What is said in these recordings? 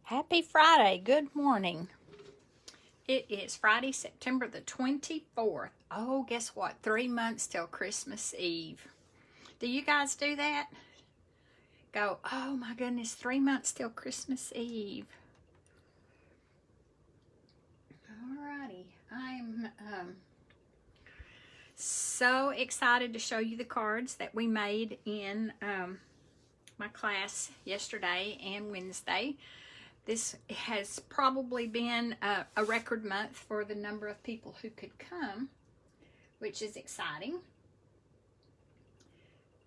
Happy Friday. Good morning. It is Friday, September the 24th. Oh, guess what? 3 months till Christmas Eve. Do you guys do that? Go, oh my goodness, 3 months till Christmas Eve. Alrighty. I'm so excited to show you the cards that we made in my class yesterday and Wednesday. This has probably been a record month for the number of people who could come, which is exciting.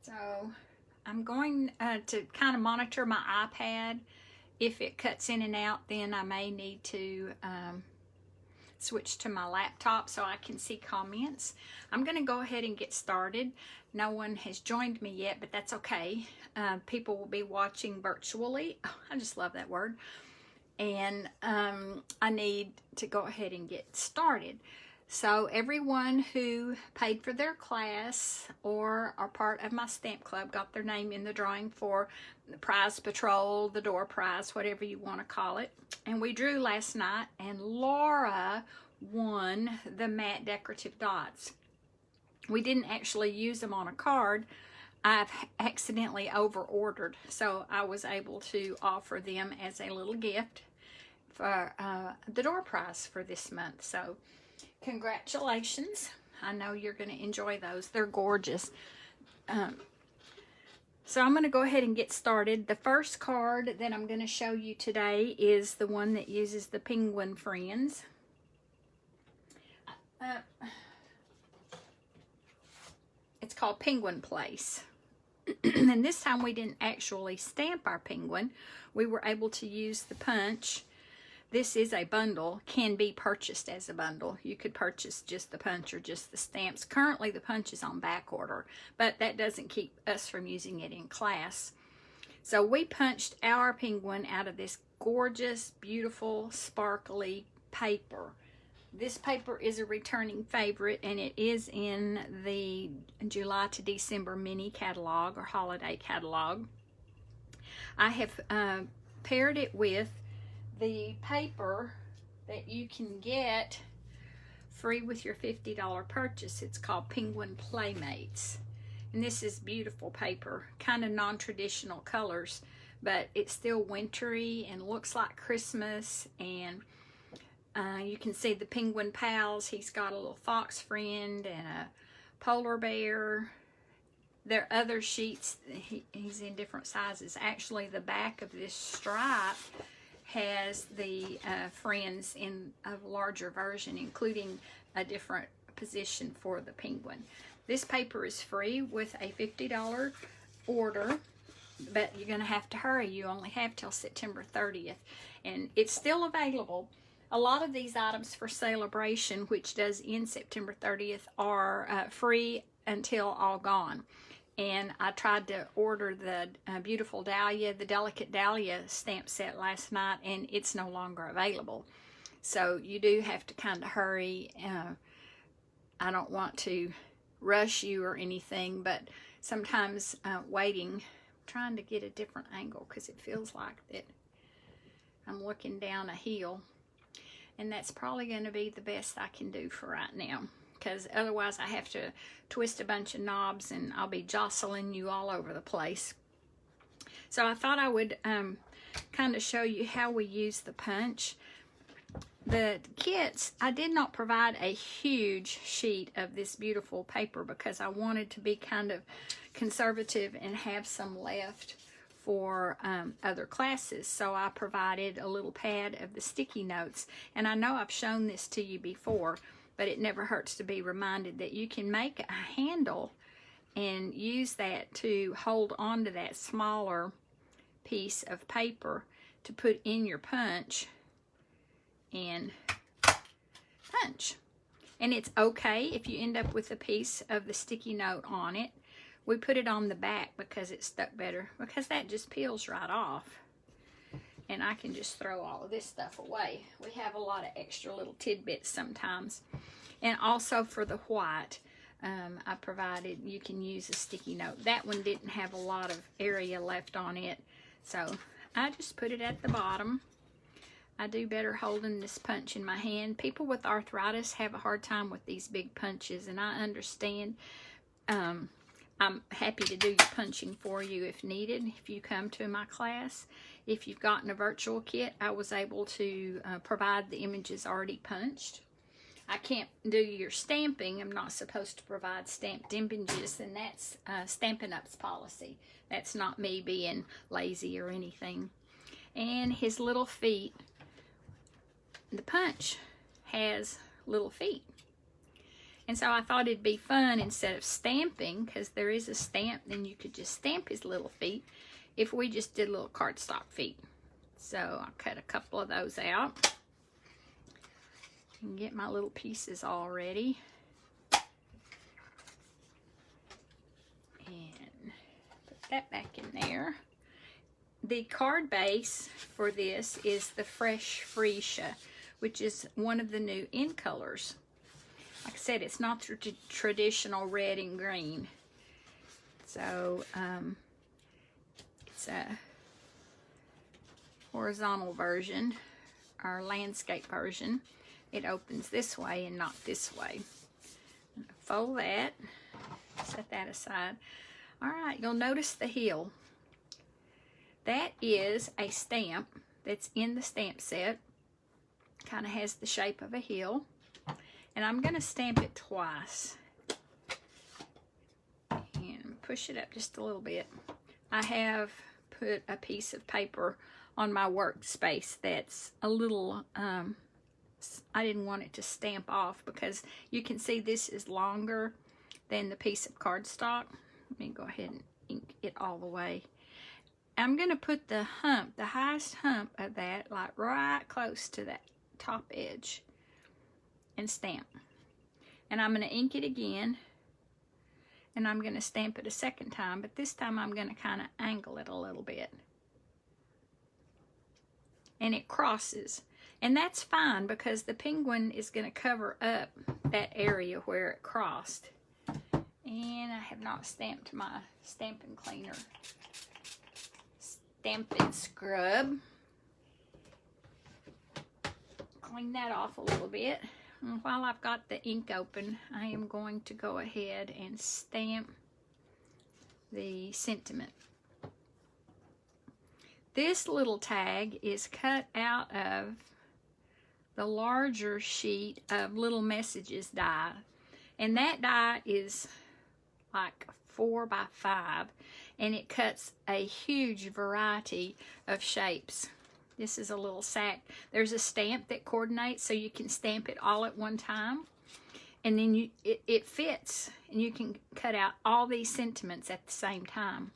So I'm going to kind of monitor my iPad. If it cuts in and out, then I may need to switch to my laptop so I can see comments. I'm going to go ahead and get started. No one has joined me yet, but that's okay. People will be watching virtually. Oh, I just love that word. And I need to go ahead and get started. So everyone who paid for their class or are part of my stamp club got their name in the drawing for the prize patrol, the door prize, whatever you want to call it. And we drew last night, and Laura won the matte decorative dots. We didn't actually use them on a card. I've accidentally over-ordered, so I was able to offer them as a little gift for the door prize for this month. So congratulations. I know you're going to enjoy those. They're gorgeous. So I'm going to go ahead and get started. The first card that I'm going to show you today is the one that uses the penguin friends. It's called Penguin Place. And this time we didn't actually stamp our penguin. We were able to use the punch. This is a bundle, can be purchased as a bundle. You could purchase just the punch or just the stamps. Currently the punch is on back order, but that doesn't keep us from using it in class. So we punched our penguin out of this gorgeous, beautiful, sparkly paper. This paper is a returning favorite, and it is in the July to December mini catalog or holiday catalog. I have paired it with the paper that you can get free with your $50 purchase. It's called Penguin Playmates. And this is beautiful paper, kind of non-traditional colors, but it's still wintry and looks like Christmas. And you can see the penguin pals. He's got a little fox friend and a polar bear. There are other sheets. He's in different sizes. Actually, the back of this stripe has the friends in a larger version, including a different position for the penguin. This paper is free with a $50 order, but you're going to have to hurry. You only have till September 30th, and it's still available. A lot of these items for Celebration, which does end September 30th, are free until all gone. And I tried to order the beautiful dahlia, the delicate dahlia stamp set last night, and it's no longer available. So you do have to kind of hurry. I don't want to rush you or anything, but sometimes waiting, I'm trying to get a different angle because it feels like that I'm looking down a hill. And that's probably going to be the best I can do for right now, because otherwise I have to twist a bunch of knobs and I'll be jostling you all over the place. So I thought I would kind of show you how we use the punch. The kits, I did not provide a huge sheet of this beautiful paper because I wanted to be kind of conservative and have some left for other classes. So I provided a little pad of the sticky notes. And I know I've shown this to you before, but it never hurts to be reminded that you can make a handle and use that to hold on to that smaller piece of paper to put in your punch and punch. And it's okay if you end up with a piece of the sticky note on it. We put it on the back because it stuck better, because that just peels right off. And I can just throw all of this stuff away. We have a lot of extra little tidbits sometimes. And also for the white, I provided, you can use a sticky note. That one didn't have a lot of area left on it, so I just put it at the bottom. I do better holding this punch in my hand. People with arthritis have a hard time with these big punches, and I understand. I'm happy to do your punching for you if needed, if you come to my class. If you've gotten a virtual kit, I was able to provide the images already punched. I can't do your stamping. I'm not supposed to provide stamped images, and that's Stampin' Up's policy. That's not me being lazy or anything. And his little feet, the punch has little feet. And so I thought it'd be fun, instead of stamping, because there is a stamp, then you could just stamp his little feet, if we just did little cardstock feet. So I cut a couple of those out and get my little pieces all ready. And put that back in there. The card base for this is the Fresh Freesia, which is one of the new in colors. Like I said, it's not the traditional red and green. So, it's a horizontal version, or landscape version. It opens this way and not this way. Fold that, set that aside. All right, you'll notice the heel. That is a stamp that's in the stamp set. Kind of has the shape of a heel. And I'm going to stamp it twice. And push it up just a little bit. I have put a piece of paper on my workspace that's a little, I didn't want it to stamp off, because you can see this is longer than the piece of cardstock. Let me go ahead and ink it all the way. I'm going to put the hump, the highest hump of that, like right close to that top edge, and stamp. And I'm going to ink it again, and I'm going to stamp it a second time, but this time I'm going to kind of angle it a little bit. And it crosses. And that's fine, because the penguin is going to cover up that area where it crossed. And I have not stamped my stamping cleaner. Stampin' scrub. Clean that off a little bit. And while I've got the ink open, I am going to go ahead and stamp the sentiment. This little tag is cut out of the larger sheet of Little Messages die. And that die is like 4 by 5. And it cuts a huge variety of shapes. This is a little sack. There's a stamp that coordinates, so you can stamp it all at one time. And then it fits, and you can cut out all these sentiments at the same time.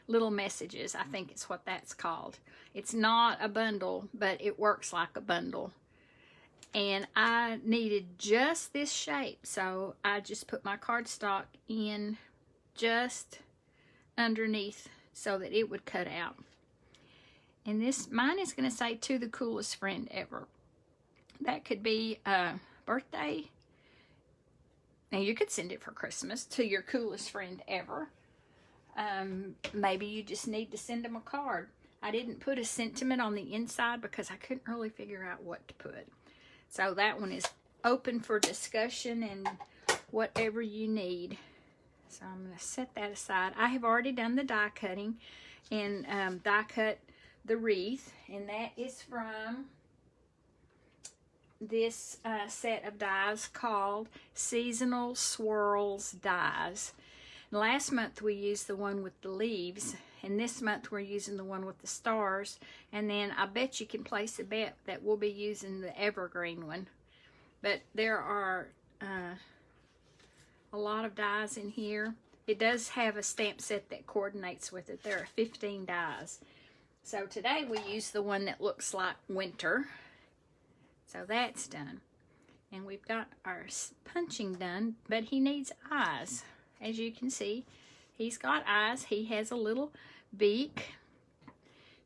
Little Messages, I think it's what that's called. It's not a bundle, but it works like a bundle. And I needed just this shape, so I just put my cardstock in just underneath so that it would cut out. And this, mine is going to say, to the coolest friend ever. That could be a birthday. Now, you could send it for Christmas, to your coolest friend ever. Maybe you just need to send them a card. I didn't put a sentiment on the inside because I couldn't really figure out what to put. So that one is open for discussion and whatever you need. So I'm going to set that aside. I have already done the die cutting and die cut the wreath, and that is from this set of dies called Seasonal Swirls Dies. Last month we used the one with the leaves, and this month we're using the one with the stars. And then I bet you can place a bet that we'll be using the evergreen one. But there are a lot of dies in here. It does have a stamp set that coordinates with it. There are 15 dies. So today we use the one that looks like winter. So that's done. And we've got our punching done, but he needs eyes. As you can see, he's got eyes. He has a little beak.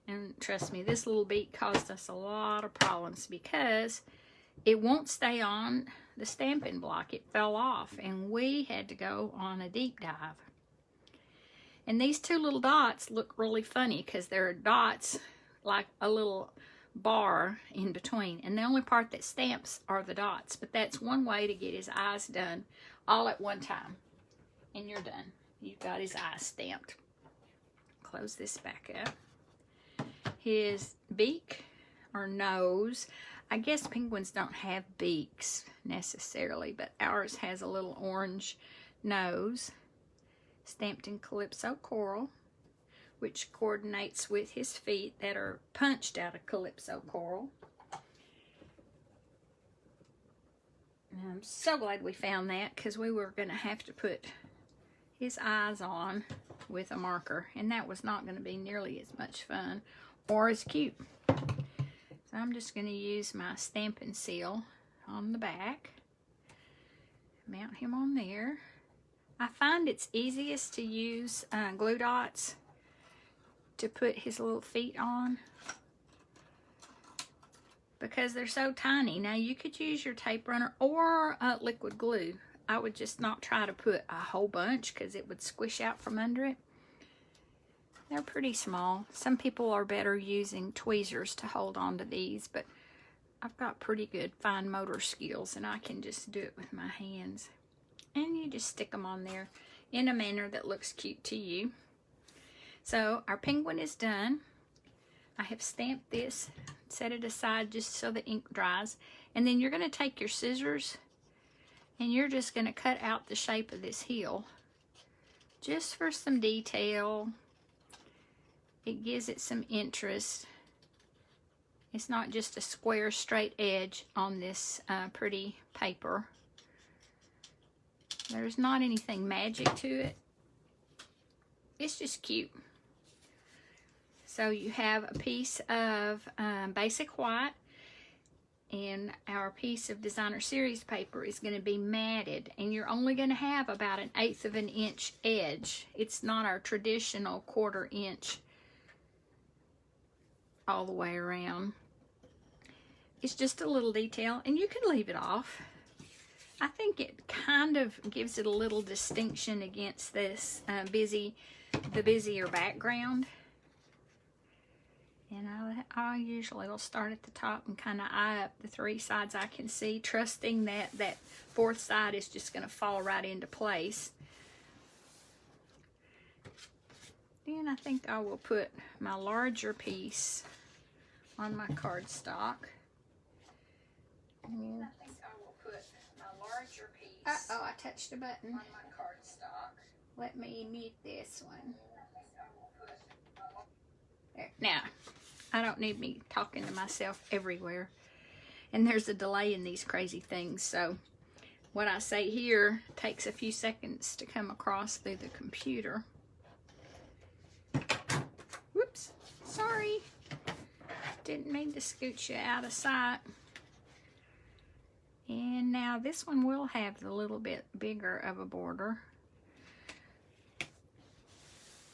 And trust me, this little beak caused us a lot of problems because it won't stay on the stamping block. It fell off, and we had to go on a deep dive. And these two little dots look really funny because they're dots like a little bar in between, and the only part that stamps are the dots. But that's one way to get his eyes done all at one time, and you're done. You've got his eyes stamped. Close this back up. His beak or nose, I guess penguins don't have beaks necessarily, but ours has a little orange nose, stamped in Calypso Coral, which coordinates with his feet that are punched out of Calypso Coral. And I'm so glad we found that, because we were going to have to put his eyes on with a marker, and that was not going to be nearly as much fun or as cute. So I'm just going to use my Stampin' Seal on the back, mount him on there. I find it's easiest to use glue dots to put his little feet on, because they're so tiny. Now you could use your tape runner or liquid glue. I would just not try to put a whole bunch, because it would squish out from under it. They're pretty small. Some people are better using tweezers to hold on to these, but I've got pretty good fine motor skills, and I can just do it with my hands. And you just stick them on there in a manner that looks cute to you. So our penguin is done. I have stamped this, set it aside just so the ink dries, and then you're going to take your scissors and you're just going to cut out the shape of this heel just for some detail. It gives it some interest. It's not just a square straight edge on this pretty paper. There's not anything magic to it. It's just cute. So you have a piece of basic white, and our piece of Designer Series paper is going to be matted, and you're only going to have about 1/8 of an inch edge. It's not our traditional 1/4 inch all the way around. It's just a little detail, and you can leave it off. I think it kind of gives it a little distinction against this the busier background. And I usually will start at the top and kind of eye up the 3 sides I can see, trusting that that 4th side is just going to fall right into place. Then I think I will put my larger piece on my cardstock. And I think I will put my larger piece. Uh-oh, I touched a button. On my cardstock. Let me mute this one. There. Now, I don't need me talking to myself everywhere. And there's a delay in these crazy things, so what I say here takes a few seconds to come across through the computer. Whoops, sorry. Didn't mean to scoot you out of sight. And now this one will have a little bit bigger of a border.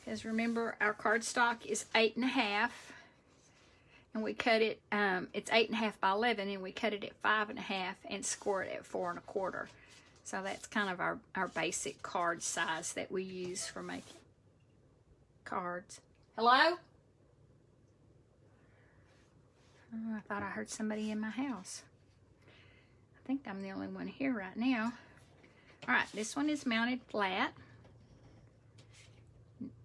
Because remember, our cardstock is 8.5, and we cut it, it's 8.5 by 11, and we cut it at 5.5 and score it at 4 1/4. So that's kind of our basic card size that we use for making cards. Hello? Oh, I thought I heard somebody in my house. I think I'm the only one here right now. All right, this one is mounted flat.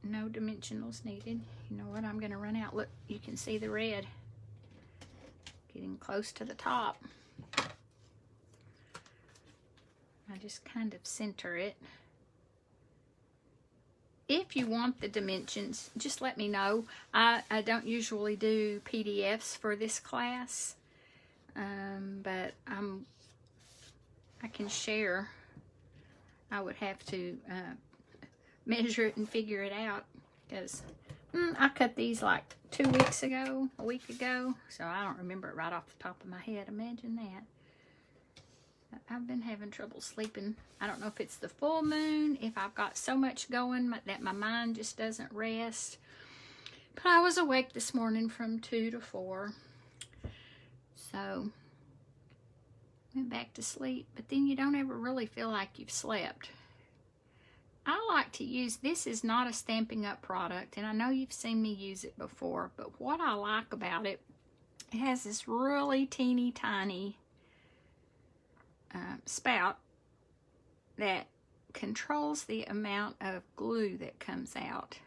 No dimensionals needed. You know what? I'm going to run out. Look, you can see the red getting close to the top. I just kind of center it. If you want the dimensions, just let me know. I don't usually do PDFs for this class, but I can share. I would have to measure it and figure it out, because I cut these like 2 weeks ago, a week ago, so I don't remember it right off the top of my head. Imagine that. I've been having trouble sleeping. I don't know if it's the full moon, if I've got so much going that my mind just doesn't rest, but I was awake this morning from 2 to 4, so went back to sleep. But then you don't ever really feel like you've slept. I like to use, this is not a Stampin' Up! Product, and I know you've seen me use it before, but what I like about it It has this really teeny tiny spout that controls the amount of glue that comes out.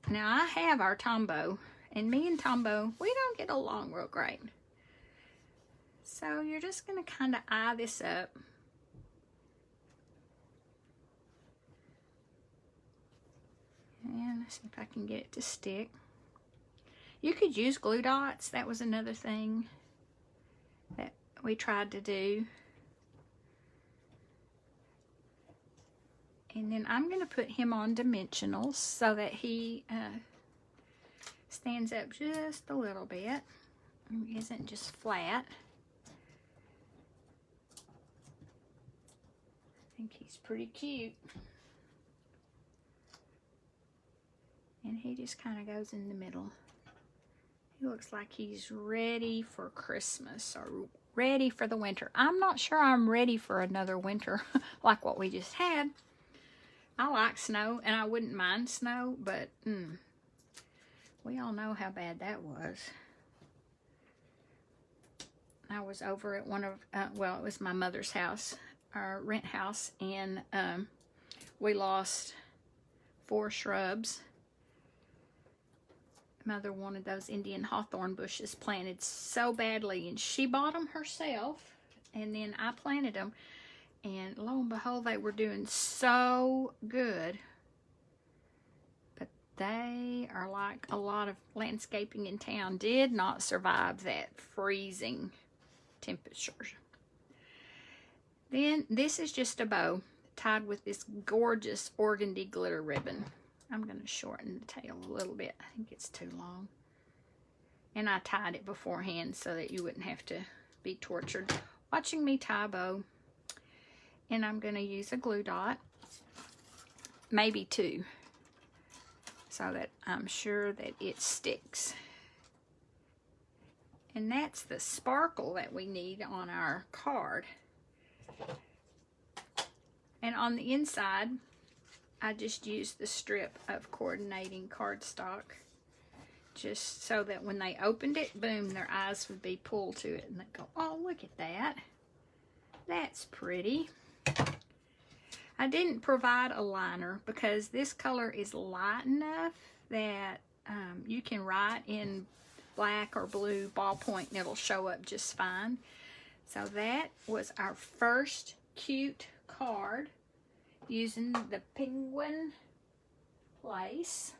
Now I have our Tombow, and me and Tombow, we don't get along real great. So you're just going to kind of eye this up. And let's see if I can get it to stick. You could use glue dots. That was another thing that we tried to do. And then I'm going to put him on dimensionals so that he stands up just a little bit. He isn't just flat. I think he's pretty cute. And he just kind of goes in the middle. He looks like he's ready for Christmas or ready for the winter. I'm not sure I'm ready for another winter like what we just had. I like snow, and I wouldn't mind snow, but we all know how bad that was. I was over at one of, well, it was my mother's house, our rent house, and we lost 4 shrubs. Mother wanted those Indian hawthorn bushes planted so badly, and she bought them herself, and then I planted them. And lo and behold, they were doing so good. But they are like a lot of landscaping in town, did not survive that freezing temperature. Then this is just a bow tied with this gorgeous organdy glitter ribbon. I'm going to shorten the tail a little bit. I think it's too long. And I tied it beforehand so that you wouldn't have to be tortured watching me tie a bow. And I'm going to use a glue dot, maybe 2, so that I'm sure that it sticks. And that's the sparkle that we need on our card. And on the inside, I just used the strip of coordinating cardstock, just so that when they opened it, boom, their eyes would be pulled to it and they'd go, oh, look at that. That's pretty. I didn't provide a liner because this color is light enough that you can write in black or blue ballpoint and it'll show up just fine. So that was our first cute card using the Penguin Place.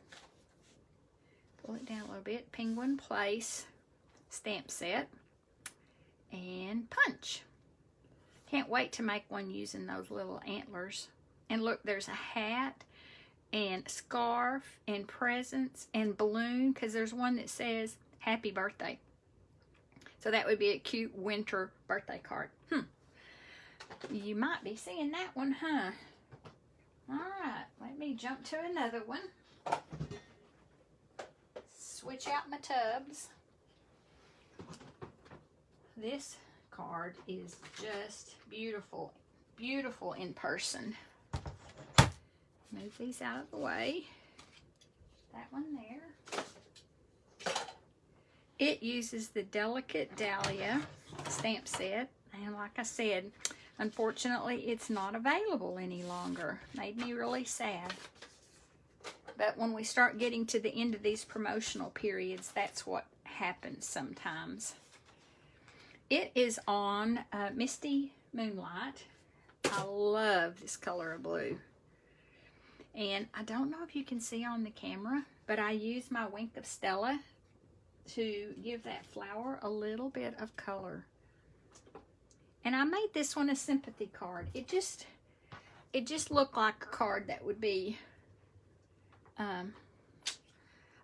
Pull it down a little bit. Penguin Place stamp set and punch. Can't wait to make one using those little antlers. And look, there's a hat and scarf and presents and balloon, because there's one that says happy birthday. So that would be a cute winter birthday card. You might be seeing that one, huh? Alright, let me jump to another one. Switch out my tubs. This card is just beautiful, beautiful in person. Move these out of the way. That one there. It uses the Delicate Dahlia stamp set, and like I said, unfortunately it's not available any longer. Made me really sad. But when we start getting to the end of these promotional periods, that's what happens sometimes. It is on Misty Moonlight. I love this color of blue. And I don't know if you can see on the camera, but I used my Wink of Stella to give that flower a little bit of color. And I made this one a sympathy card. It just looked like a card that would be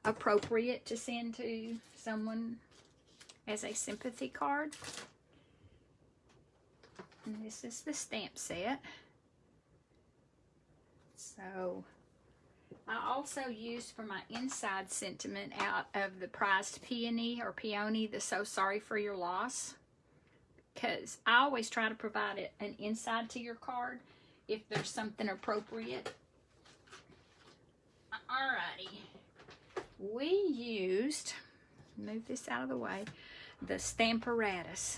appropriate to send to someone as a sympathy card. And this is the stamp set. So I also used for my inside sentiment out of the Prized Peony or Peony, the So Sorry for Your Loss. Because I always try to provide an inside to your card if there's something appropriate. Alrighty. We used move this out of the way, the Stamparatus.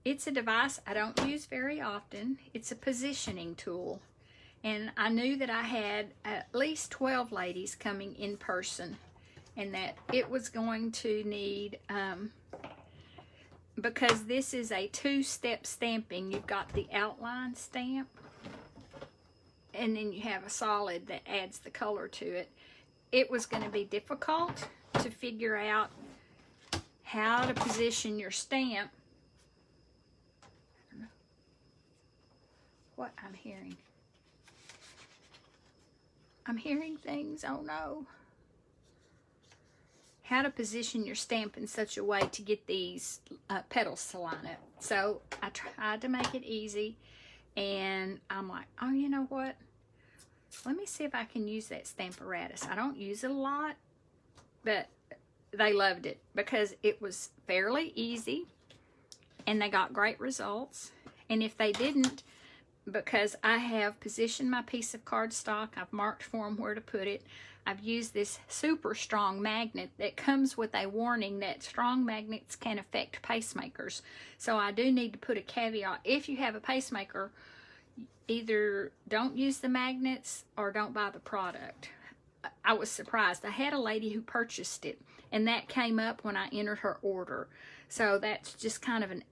It's a device I don't use very often. It's a positioning tool. And I knew that I had at least 12 ladies coming in person, and that it was going to need, because this is a two-step stamping. You've got the outline stamp, and then you have a solid that adds the color to it. It was going to be difficult to figure out how to position your stamp. I don't know what I'm hearing. I'm hearing things. Oh no. How to position your stamp in such a way to get these petals to line up. So I tried to make it easy, and I'm like, oh, you know what? Let me see if I can use that Stamparatus. I don't use it a lot, but they loved it because it was fairly easy, and they got great results. And if they didn't, because I have positioned my piece of cardstock, I've marked for them where to put it. I've used this super strong magnet that comes with a warning that strong magnets can affect pacemakers. So I do need to put a caveat. If you have a pacemaker, either don't use the magnets or don't buy the product. I was surprised. I had a lady who purchased it, and that came up when I entered her order. So that's just kind of an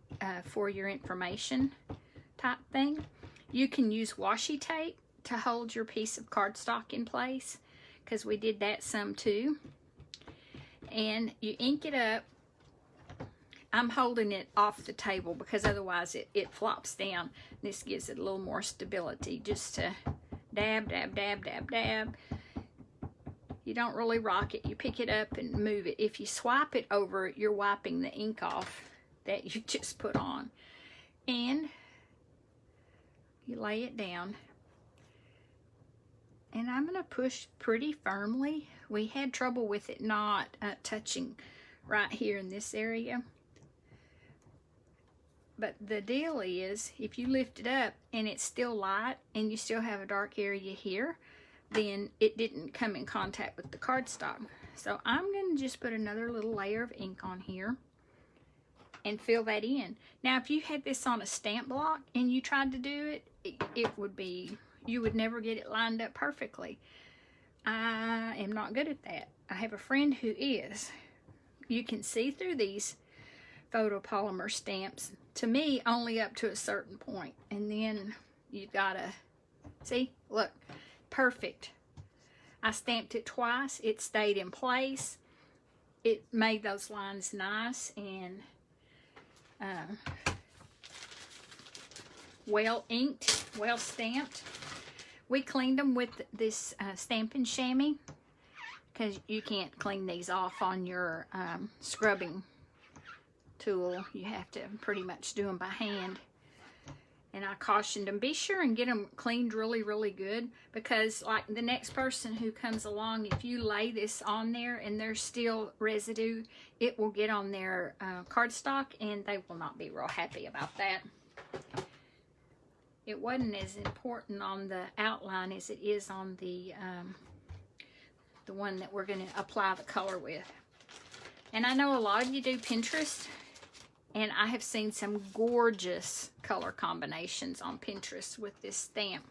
for your information type thing. You can use washi tape to hold your piece of cardstock in place, because we did that some too. And you ink it up. I'm holding it off the table because otherwise it flops down. This gives it a little more stability, just to dab, dab, dab, dab, dab. You don't really rock it. You pick it up and move it. If you swipe it over, you're wiping the ink off that you just put on. And you lay it down. And I'm going to push pretty firmly. We had trouble with it not touching right here in this area. But the deal is, if you lift it up and it's still light and you still have a dark area here, then it didn't come in contact with the cardstock. So I'm going to just put another little layer of ink on here and fill that in. Now, if you had this on a stamp block and you tried to do it, it would be, you would never get it lined up perfectly. I am not good at that. I have a friend who is. You can see through these photopolymer stamps, to me, only up to a certain point. And then you've got to, see, look, perfect. I stamped it twice. It stayed in place. It made those lines nice and well inked, well stamped. We cleaned them with this Stampin' Chamois, because you can't clean these off on your scrubbing tool. You have to pretty much do them by hand. And I cautioned them, be sure and get them cleaned really, really good, because like the next person who comes along, if you lay this on there and there's still residue, it will get on their cardstock, and they will not be real happy about that. It wasn't as important on the outline as it is on the one that we're going to apply the color with. And I know a lot of you do Pinterest, and I have seen some gorgeous color combinations on Pinterest with this stamp.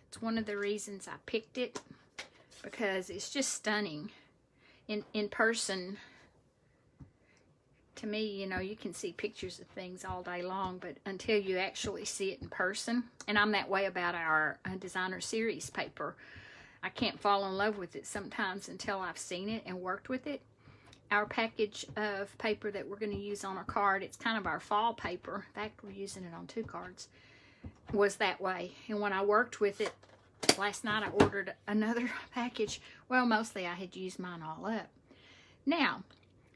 It's one of the reasons I picked it, because it's just stunning. In person, to me, you know, you can see pictures of things all day long, but until you actually see it in person, and I'm that way about our designer series paper. I can't fall in love with it sometimes until I've seen it and worked with it. Our package of paper that we're going to use on a card, it's kind of our fall paper. In fact, we're using it on 2 cards. Was that way. And when I worked with it, last night I ordered another package. Well, mostly I had used mine all up. Now,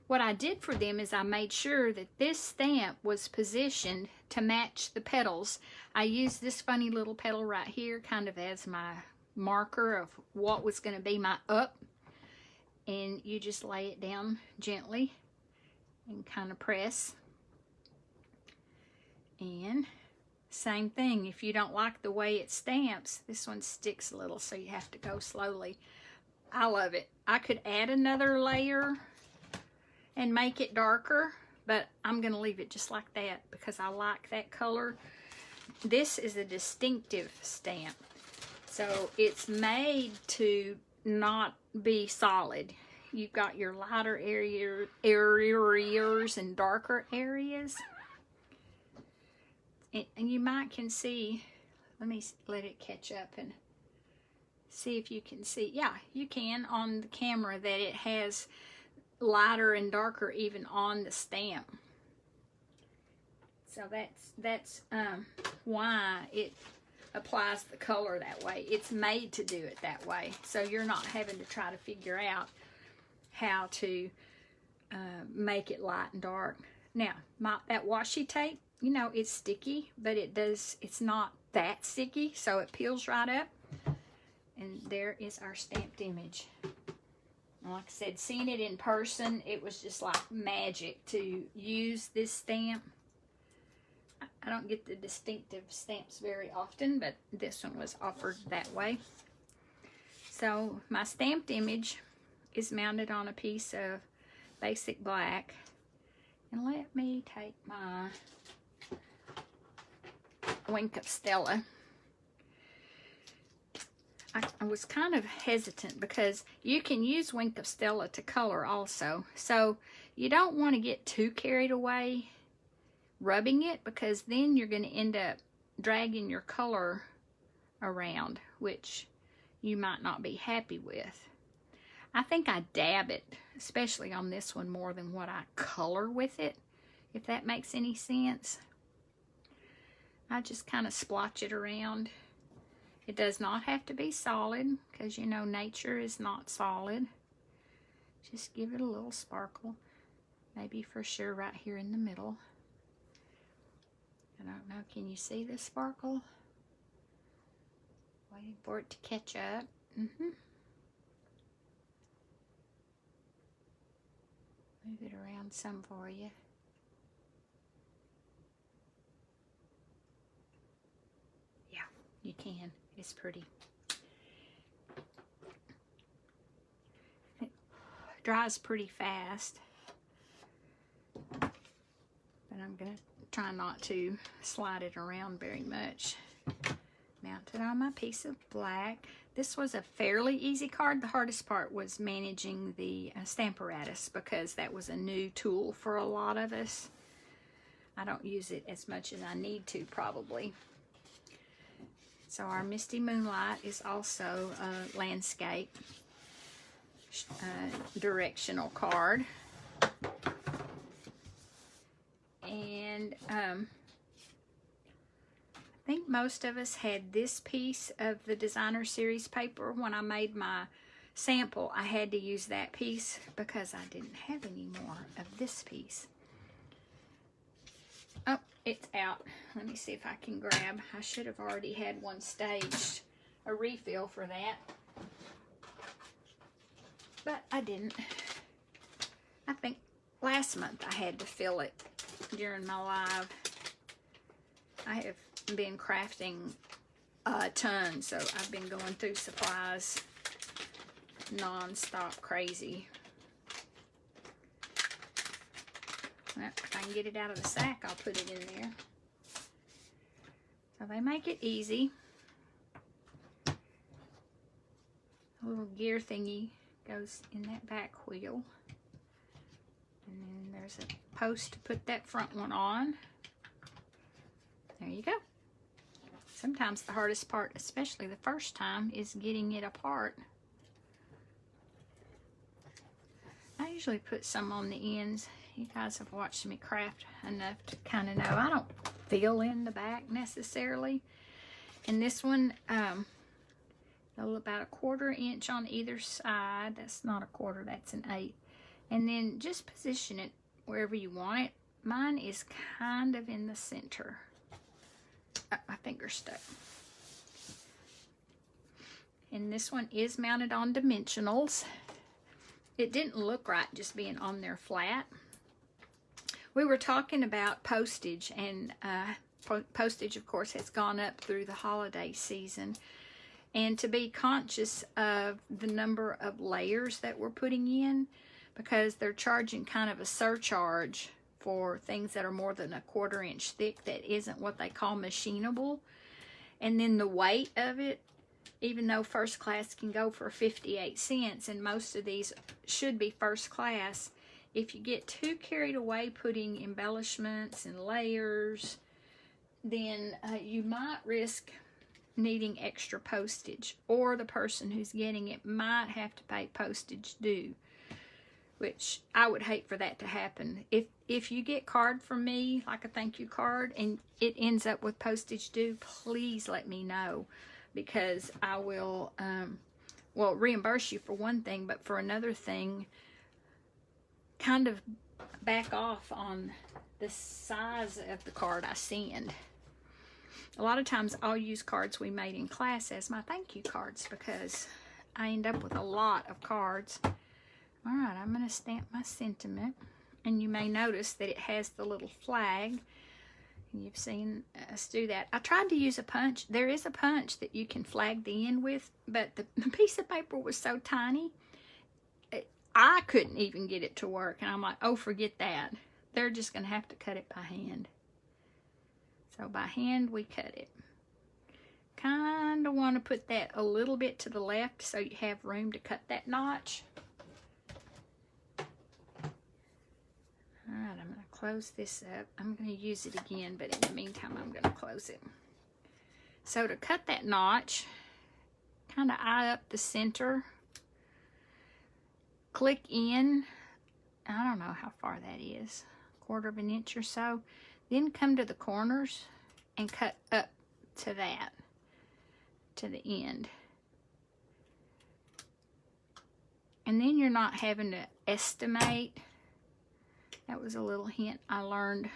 what I did for them is I made sure that this stamp was positioned to match the petals. I used this funny little petal right here kind of as my marker of what was going to be my up. And you just lay it down gently and kind of press. And same thing, if you don't like the way it stamps, this one sticks a little, so you have to go slowly. I love it. I could add another layer and make it darker, but I'm going to leave it just like that because I like that color. This is a distinctive stamp. So it's made to not be solid. You've got your lighter areas and darker areas. And you might can see, let me let it catch up and see if you can see. Yeah, you can on the camera that it has lighter and darker even on the stamp. So that's why it applies the color that way. It's made to do it that way. So you're not having to try to figure out how to make it light and dark. Now, that washi tape, you know, it's sticky, but it's not that sticky, so it peels right up. And there is our stamped image. And like I said, seeing it in person, it was just like magic to use this stamp. I don't get the distinctive stamps very often, but this one was offered that way. So my stamped image is mounted on a piece of basic black. And let me take my Wink of Stella. I was kind of hesitant because you can use Wink of Stella to color also. So you don't want to get too carried away rubbing it, because then you're going to end up dragging your color around, which you might not be happy with. I think I dab it, especially on this one, more than what I color with it, if that makes any sense. I just kind of splotch it around. It does not have to be solid, because you know nature is not solid. Just give it a little sparkle, maybe for sure right here in the middle. I don't know, can you see the sparkle? Waiting for it to catch up. Move it around some for you. Yeah, you can. It's pretty. It dries pretty fast. But I'm going to try not to slide it around very much. Mounted on my piece of black. This was a fairly easy card. The hardest part was managing the Stamparatus, because that was a new tool for a lot of us. I don't use it as much as I need to, probably. So our Misty Moonlight is also a landscape directional card. And I think most of us had this piece of the Designer Series paper. When I made my sample, I had to use that piece because I didn't have any more of this piece. Oh, it's out. Let me see if I can grab. I should have already had one staged, a refill for that. But I didn't. I think last month I had to fill it during my live. I have been crafting a ton, so I've been going through supplies non-stop crazy. Well, if I can get it out of the sack, I'll put it in there. So they make it easy. A little gear thingy goes in that back wheel. And then there's a post to put that front one on. There you go. Sometimes the hardest part, especially the first time, is getting it apart. I usually put some on the ends. You guys have watched me craft enough to kind of know I don't fill in the back necessarily. And this one, about a 1/4 inch on either side. That's not a 1/4, that's an 1/8. And then just position it wherever you want it. Mine is kind of in the center. Oh, my finger's stuck. And this one is mounted on dimensionals. It didn't look right just being on there flat. We were talking about postage, and postage, of course, has gone up through the holiday season. And to be conscious of the number of layers that we're putting in, because they're charging kind of a surcharge for things that are more than a 1/4 inch thick that isn't what they call machinable. And then the weight of it, even though first class can go for 58 cents, and most of these should be first class, if you get too carried away putting embellishments and layers, then you might risk needing extra postage, or the person who's getting it might have to pay postage due, which I would hate for that to happen. If you get card from me, like a thank you card, and it ends up with postage due, please let me know, because I will, well, reimburse you for one thing, but for another thing, kind of back off on the size of the card I send. A lot of times I'll use cards we made in class as my thank you cards, because I end up with a lot of cards. All right, I'm going to stamp my sentiment, and you may notice that it has the little flag. You've seen us do that. I tried to use a punch. There is a punch that you can flag the end with, but the piece of paper was so tiny, I couldn't even get it to work. And I'm like, oh, forget that. They're just going to have to cut it by hand. So by hand, we cut it. Kind of want to put that a little bit to the left so you have room to cut that notch. Alright, I'm going to close this up. I'm going to use it again, but in the meantime, I'm going to close it. So to cut that notch, kind of eye up the center, click in, I don't know how far that is, 1/4 inch or so, then come to the corners and cut up to that, to the end. And then you're not having to estimate. That was a little hint I learned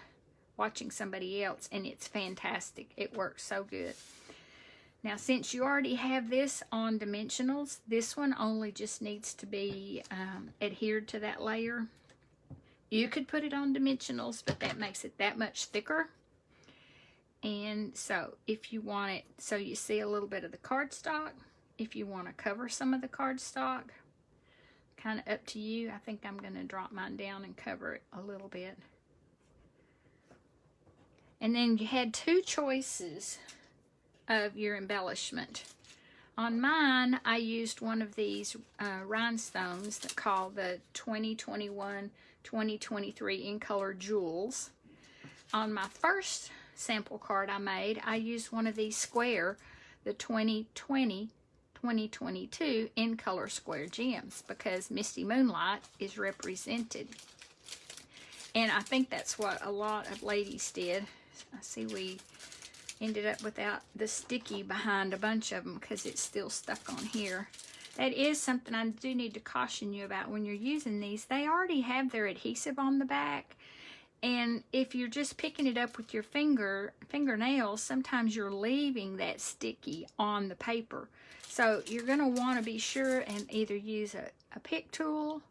watching somebody else, and it's fantastic. It works so good. Now, since you already have this on dimensionals, this one only just needs to be adhered to that layer. You could put it on dimensionals, but that makes it that much thicker. And so if you want it, so you see a little bit of the cardstock, if you want to cover some of the cardstock, kind of up to you. I think I'm going to drop mine down and cover it a little bit. And then you had 2 choices of your embellishment. On mine, I used one of these rhinestones that called the 2021-2023 in color jewels. On my first sample card I made, I used one of these square, the 2020-2022 in color square gems, because Misty Moonlight is represented. And I think that's what a lot of ladies did. I see we ended up without the sticky behind a bunch of them because it's still stuck on here. That is something I do need to caution you about when you're using these. They already have their adhesive on the back, and if you're just picking it up with your fingernails, sometimes you're leaving that sticky on the paper. So you're going to want to be sure and either use a pick tool,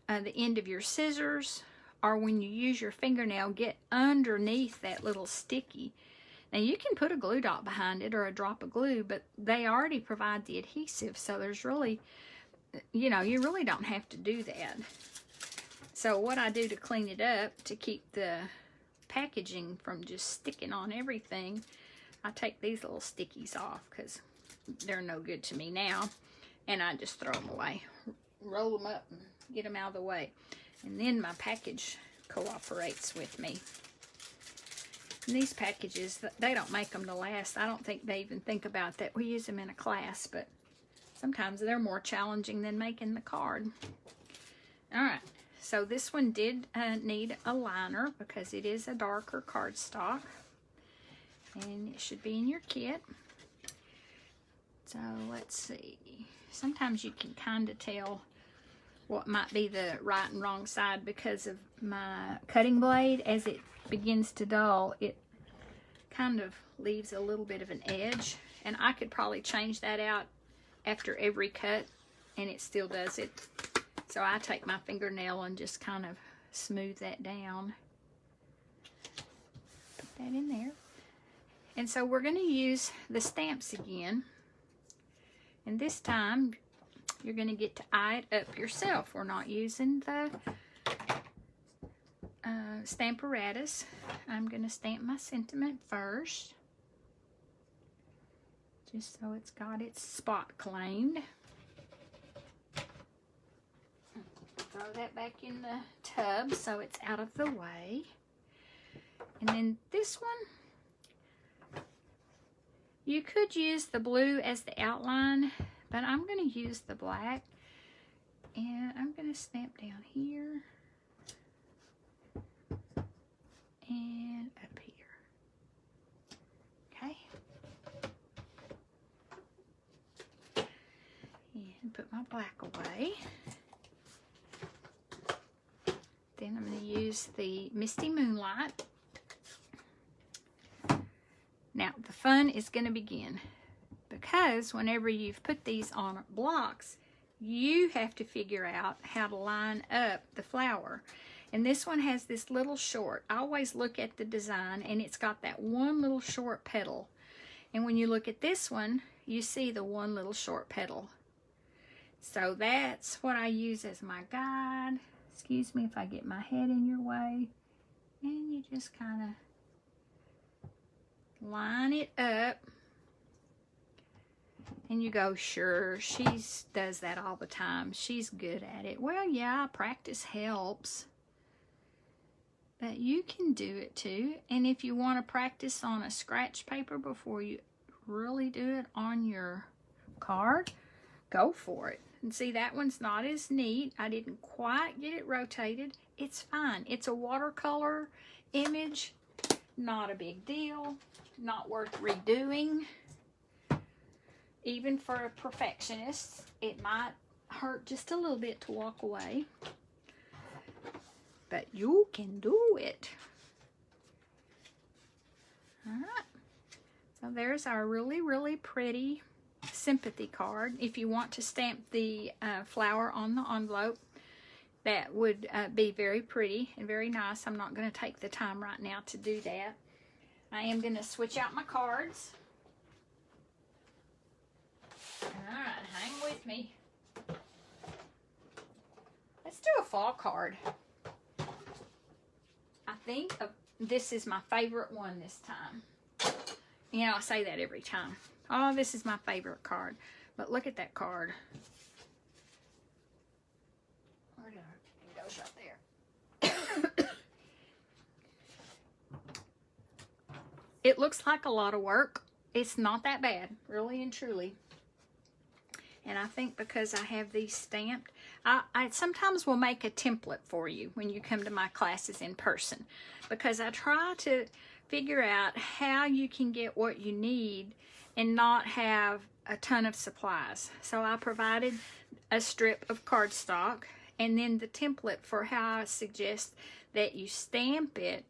the end of your scissors, or when you use your fingernail, get underneath that little sticky. Now you can put a glue dot behind it or a drop of glue, but they already provide the adhesive, so there's really, you know, you really don't have to do that. So what I do to clean it up, to keep the packaging from just sticking on everything, I take these little stickies off because they're no good to me now, and I just throw them away, roll them up and get them out of the way. And then my package cooperates with me. And these packages, they don't make them to last. I don't think they even think about that. We use them in a class, but sometimes they're more challenging than making the card. All right, so this one did need a liner because it is a darker cardstock, and it should be in your kit. So let's see. Sometimes you can kind of tell what might be the right and wrong side because of my cutting blade. As it begins to dull, it kind of leaves a little bit of an edge, and I could probably change that out after every cut, and it still does it. So I take my fingernail and just kind of smooth that down. Put that in there. And so we're going to use the stamps again, and this time you're going to get to eye it up yourself. We're not using the Stamparatus. I'm going to stamp my sentiment first, just so it's got its spot claimed. Throw that back in the tub so it's out of the way. And then this one, you could use the blue as the outline, but I'm going to use the black. And I'm going to stamp down here and up here. Okay. And put my black away. Then I'm going to use the Misty Moonlight. Now, the fun is going to begin, because whenever you've put these on blocks, you have to figure out how to line up the flower. And this one has this little short. I always look at the design, and it's got that one little short petal. And when you look at this one, you see the one little short petal. So that's what I use as my guide. Excuse me if I get my head in your way. And you just kind of line it up, and you go, sure, she does that all the time. She's good at it. Well, yeah, practice helps, but you can do it too. And if you want to practice on a scratch paper before you really do it on your card, go for it. And see, that one's not as neat. I didn't quite get it rotated. It's fine. It's a watercolor image. Not a big deal. Not worth redoing. Even for a perfectionist, it might hurt just a little bit to walk away. But you can do it. Alright. So there's our really, really pretty sympathy card. If you want to stamp the flower on the envelope, that would be very pretty and very nice. I'm not going to take the time right now to do that. I am going to switch out my cards. Alright, hang with me. Let's do a fall card. I think this is my favorite one this time. You know, I say that every time. Oh, this is my favorite card. But look at that card. Where did it goes right there. It looks like a lot of work. It's not that bad, really and truly. And I think because I have these stamped, I sometimes will make a template for you when you come to my classes in person, because I try to figure out how you can get what you need and not have a ton of supplies. So I provided a strip of cardstock and then the template for how I suggest that you stamp it.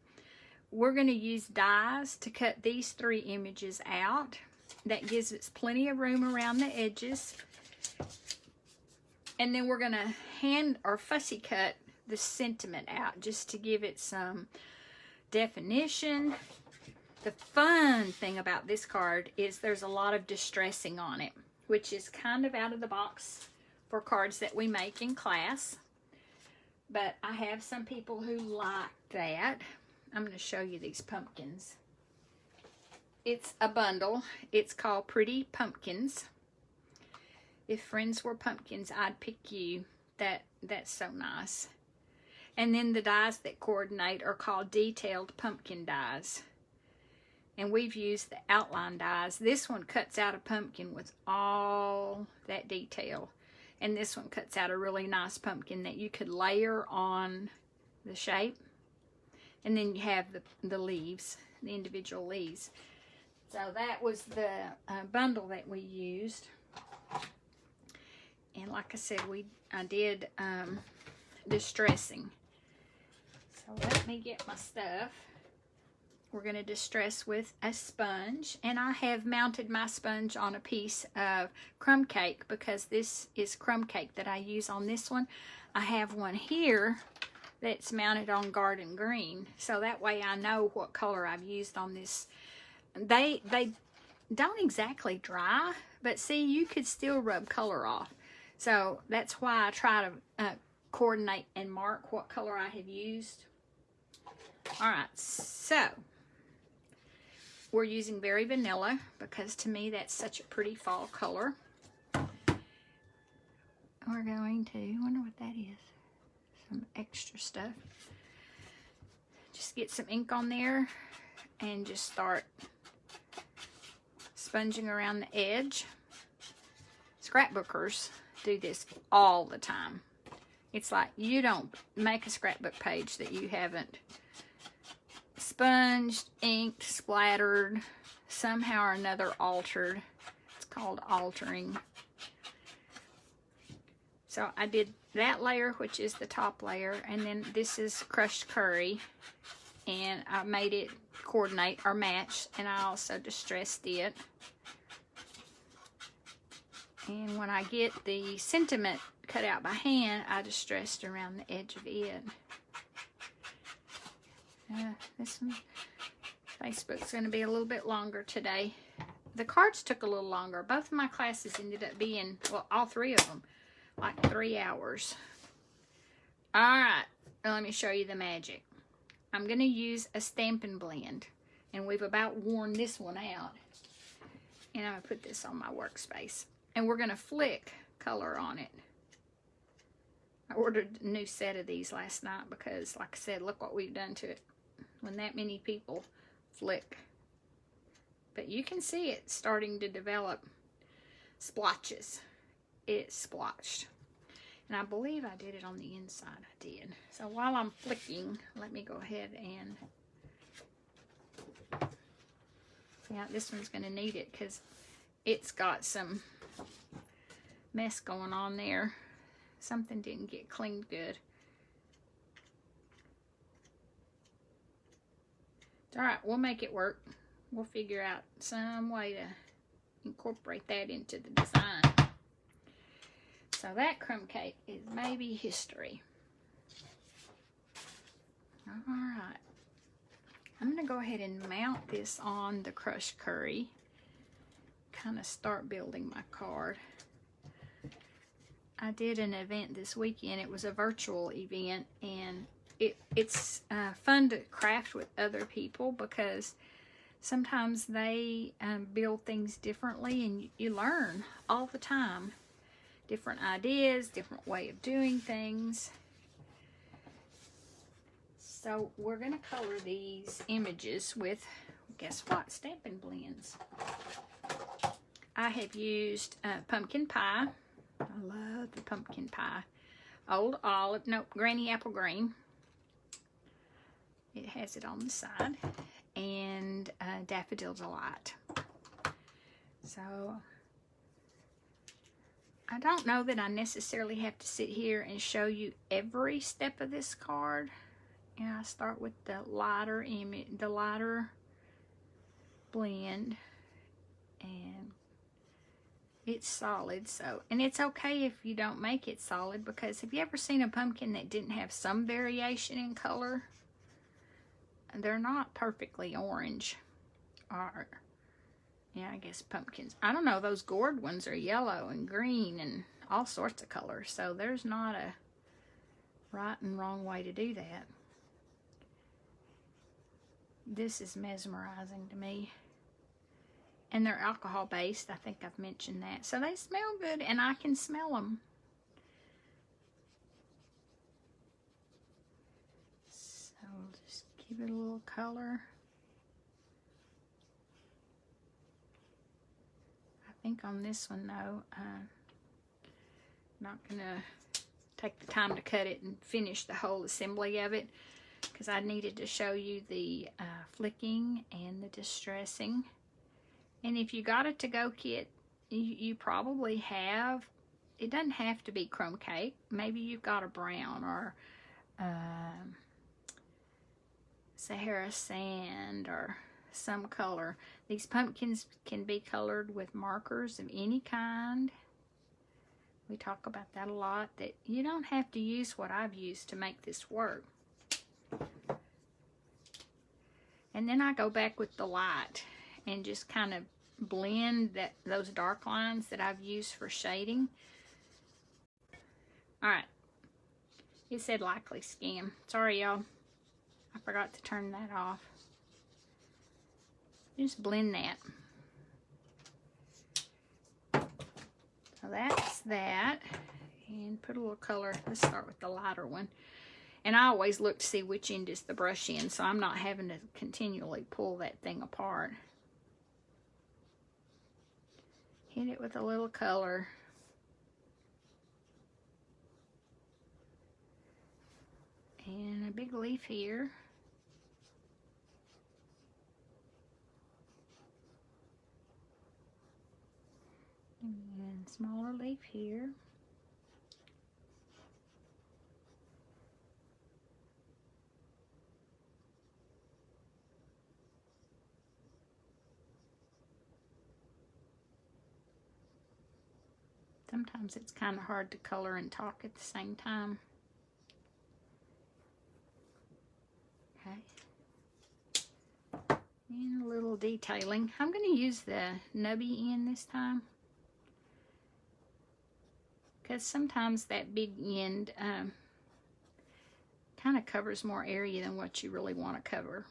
We're going to use dies to cut these 3 images out. That gives us plenty of room around the edges. And then we're going to hand or fussy cut the sentiment out just to give it some definition. The fun thing about this card is there's a lot of distressing on it, which is kind of out of the box for cards that we make in class. But I have some people who like that. I'm going to show you these pumpkins. It's a bundle. It's called Pretty Pumpkins. If friends were pumpkins, I'd pick you. That's so nice. And then the dies that coordinate are called Detailed Pumpkin dies. And we've used the outline dies. This one cuts out a pumpkin with all that detail. And this one cuts out a really nice pumpkin that you could layer on the shape. And then you have the leaves, the individual leaves. So that was the bundle that we used. And like I said, I did distressing. So let me get my stuff. We're going to distress with a sponge. And I have mounted my sponge on a piece of crumb cake because this is crumb cake that I use on this one. I have one here that's mounted on Garden Green. So that way I know what color I've used on this. They don't exactly dry, but see, you could still rub color off. So that's why I try to coordinate and mark what color I have used. All right, so we're using Berry Vanilla because to me that's such a pretty fall color. We're going to, I wonder what that is, some extra stuff. Just get some ink on there and just start sponging around the edge. Scrapbookers do this all the time. It's like you don't make a scrapbook page that you haven't sponged, inked, splattered, somehow or another altered. It's called altering. So I did that layer, which is the top layer, and then this is crushed curry, and I made it coordinate or match, and I also distressed it. And when I get the sentiment cut out by hand, I distressed around the edge of it. This one, Facebook's going to be a little bit longer today. The cards took a little longer. Both of my classes ended up being, well, all three of them, like 3 hours. All right, let me show you the magic. I'm going to use a Stampin' Blend, and we've about worn this one out. And I'm going to put this on my workspace. And we're going to flick color on it. I ordered a new set of these last night because, like I said, look what we've done to it when that many people flick. But you can see it starting to develop splotches. It's splotched. And I believe I did it on the inside. I did. So while I'm flicking, let me go ahead and... Yeah, this one's going to need it because it's got some mess going on there. Something didn't get cleaned good. It's all right, we'll make it work. We'll figure out some way to incorporate that into the design. So that crumb cake is maybe history. All right. I'm going to go ahead and mount this on the crushed curry. Kind of start building my card. I did an event this weekend. It was a virtual event, and it's fun to craft with other people because sometimes they build things differently, and you learn all the time. Different ideas, different way of doing things. So we're going to color these images with, guess what, Stampin' Blends. I have used pumpkin pie. I love the pumpkin pie. Old Olive, nope, Granny Apple Green. It has it on the side. And Daffodil Delight. So, I don't know that I necessarily have to sit here and show you every step of this card. And I start with the lighter image, the lighter blend, and it's solid. So, and it's okay if you don't make it solid, because have you ever seen a pumpkin that didn't have some variation in color? They're not perfectly orange. Or, yeah, I guess pumpkins. I don't know, those gourd ones are yellow and green and all sorts of colors. So there's not a right and wrong way to do that. This is mesmerizing to me. And they're alcohol based. I think I've mentioned that. So they smell good and I can smell them. So just give it a little color. I think on this one though, I'm not going to take the time to cut it and finish the whole assembly of it, because I needed to show you the flicking and the distressing. And if you got a to-go kit, you probably have, it doesn't have to be crumb cake. Maybe you've got a brown or Sahara sand or some color. These pumpkins can be colored with markers of any kind. We talk about that a lot, that you don't have to use what I've used to make this work. And then I go back with the light and just kind of blend those dark lines that I've used for shading. Alright. It said likely scam. Sorry, y'all. I forgot to turn that off. Just blend that. So that's that. And put a little color. Let's start with the lighter one. And I always look to see which end is the brush end, so I'm not having to continually pull that thing apart. Hit it with a little color. And a big leaf here. And smaller leaf here. Sometimes it's kind of hard to color and talk at the same time. Okay. And a little detailing. I'm going to use the nubby end this time, because sometimes that big end kind of covers more area than what you really want to cover.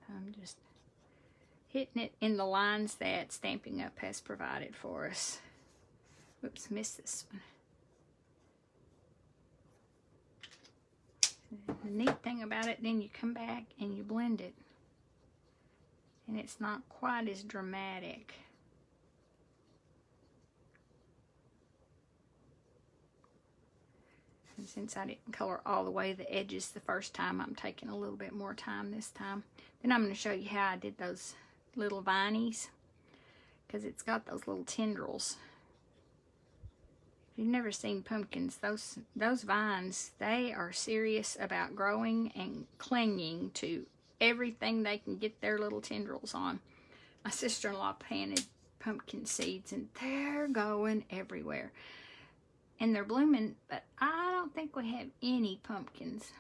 I'm just hitting it in the lines that Stampin' Up! Has provided for us. Whoops, missed this one. The neat thing about it, then you come back and you blend it. And it's not quite as dramatic. And since I didn't color all the way the edges the first time, I'm taking a little bit more time this time. Then I'm going to show you how I did those little vinies, because it's got those little tendrils. If you've never seen pumpkins, those vines, they are serious about growing and clinging to everything they can get their little tendrils on. My sister-in-law planted pumpkin seeds and they're going everywhere. And they're blooming, but I don't think we have any pumpkins.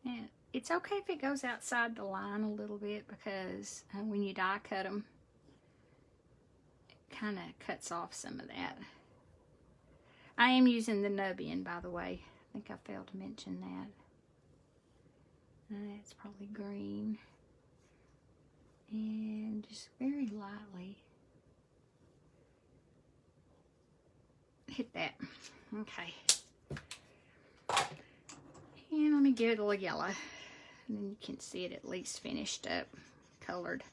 And it's okay if it goes outside the line a little bit, because when you die cut them, it kind of cuts off some of that. I am using the nub end, by the way. I think I failed to mention that. It's probably green. And just very lightly hit that. Okay. And let me give it a little yellow. And then you can see it at least finished up, colored.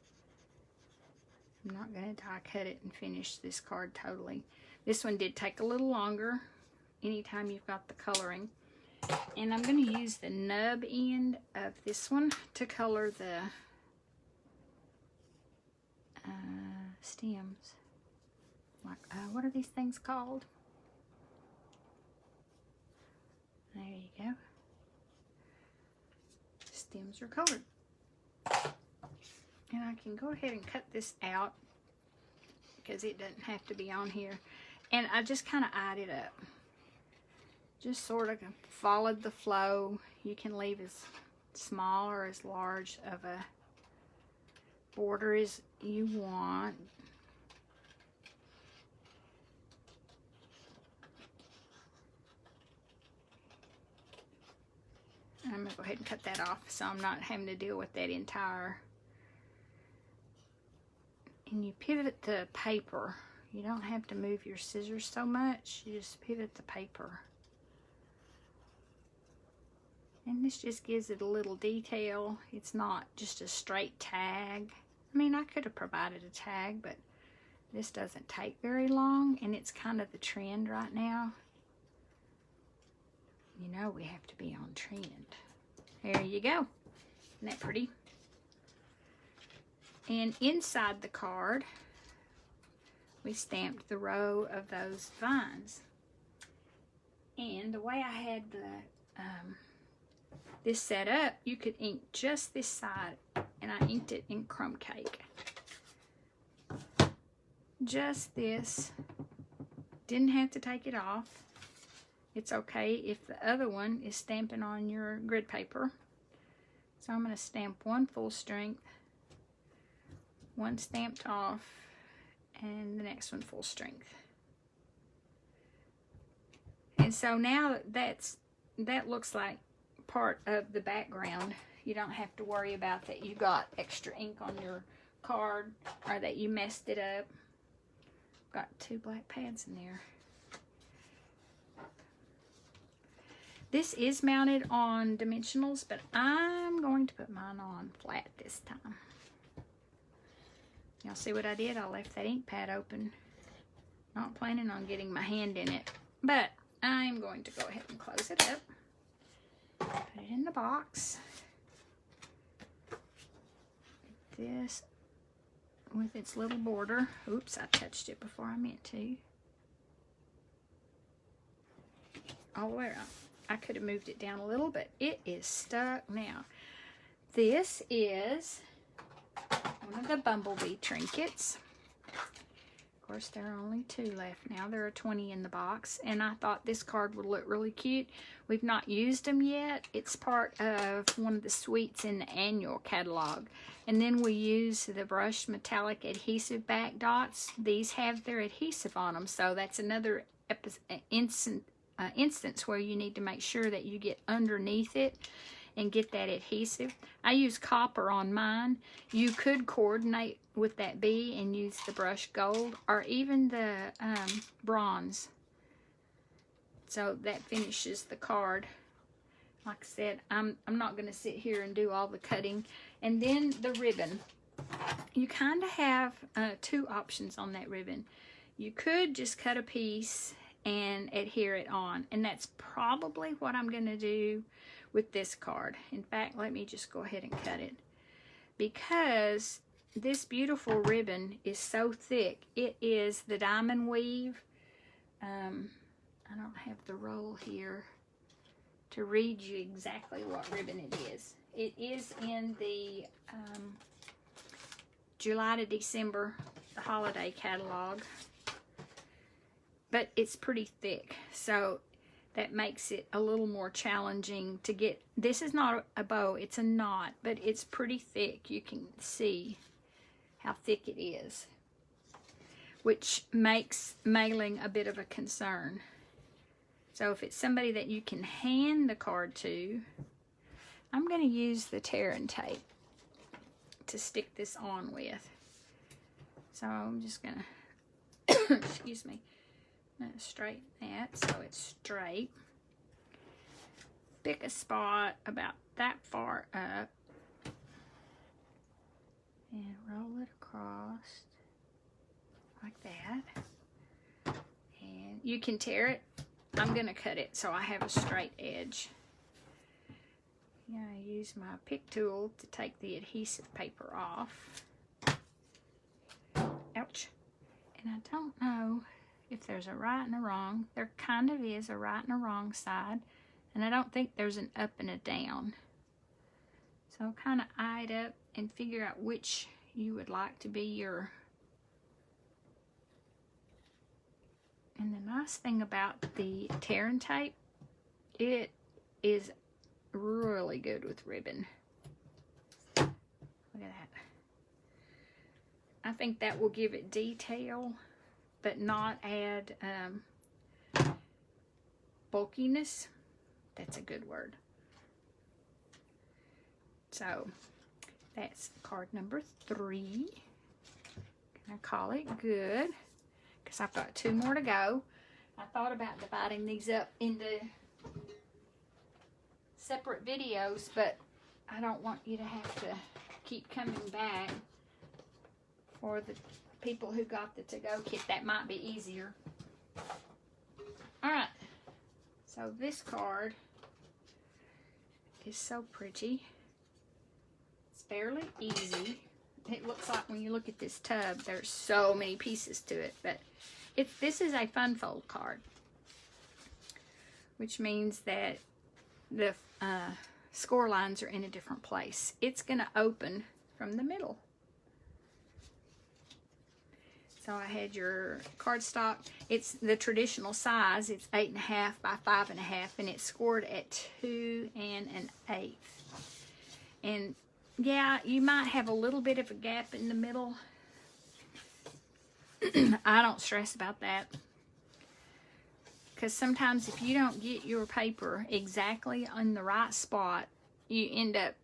I'm not going to die cut it and finish this card totally. This one did take a little longer anytime you've got the coloring. And I'm going to use the nub end of this one to color the stems. Like, what are these things called? There you go. Stems are colored. And I can go ahead and cut this out because it doesn't have to be on here. And I just kind of eyed it up. Just sort of followed the flow. You can leave as small or as large of a border as you want. I'm going to go ahead and cut that off so I'm not having to deal with that entire. And you pivot the paper. You don't have to move your scissors so much. You just pivot the paper. And this just gives it a little detail. It's not just a straight tag. I mean, I could have provided a tag, but this doesn't take very long, and it's kind of the trend right now. You know we have to be on trend. There you go. Isn't that pretty? And inside the card, we stamped the row of those vines. And the way I had the this set up, you could ink just this side, and I inked it in crumb cake. Just this. Didn't have to take it off. It's okay if the other one is stamping on your grid paper. So I'm going to stamp one full strength, one stamped off, and the next one full strength. And so now that looks like part of the background. You don't have to worry about that you got extra ink on your card or that you messed it up. Got 2 black pads in there. This is mounted on dimensionals, but I'm going to put mine on flat this time. Y'all see what I did? I left that ink pad open. Not planning on getting my hand in it, but I'm going to go ahead and close it up. Put it in the box. This with its little border. Oops, I touched it before I meant to. All the way around. I could have moved it down a little, but it is stuck now. This is one of the Bumblebee trinkets. Of course, there are only 2 left now. There are 20 in the box, and I thought this card would look really cute. We've not used them yet. It's part of one of the suites in the annual catalog. And then we use the brushed metallic adhesive back dots. These have their adhesive on them, so that's another instance where you need to make sure that you get underneath it and get that adhesive. I use copper on mine. You could coordinate with that bee and use the brushed gold or even the bronze. So that finishes the card. Like I said, I'm not going to sit here and do all the cutting. And then the ribbon. You kind of have 2 options on that ribbon. You could just cut a piece and adhere it on, and that's probably what I'm going to do with this card. In fact, let me just go ahead and cut it, because this beautiful ribbon is so thick. It is the diamond weave. I don't have the roll here to read you exactly what ribbon it is. It is in the July to December holiday catalog, but it's pretty thick, so that makes it a little more challenging to get. This is not a bow, it's a knot, but it's pretty thick. You can see how thick it is, which makes mailing a bit of a concern. So if it's somebody that you can hand the card to, I'm going to use the tear and tape to stick this on with. So I'm just going to, excuse me, straighten that so it's straight. Pick a spot about that far up and roll it across like that. And you can tear it. I'm going to cut it so I have a straight edge. I use my pick tool to take the adhesive paper off. Ouch. And I don't know if there's a right and a wrong. There kind of is a right and a wrong side, and I don't think there's an up and a down. So kind of eye it up and figure out which you would like to be your. And the nice thing about the tear and tape, it is really good with ribbon. Look at that. I think that will give it detail, but not add bulkiness. That's a good word. So that's card number 3. Can I call it good? Because I've got 2 more to go. I thought about dividing these up into separate videos, but I don't want you to have to keep coming back. For the people who got the to-go kit, that might be easier. Alright, so this card is so pretty. It's fairly easy. It looks like when you look at this tub, there's so many pieces to it, but this is a fun fold card, which means that the score lines are in a different place. It's going to open from the middle. So I had your cardstock. It's the traditional size. It's 8.5 by 5.5, and it's scored at 2 1/8. And yeah, you might have a little bit of a gap in the middle. I don't stress about that. Because sometimes if you don't get your paper exactly on the right spot, you end up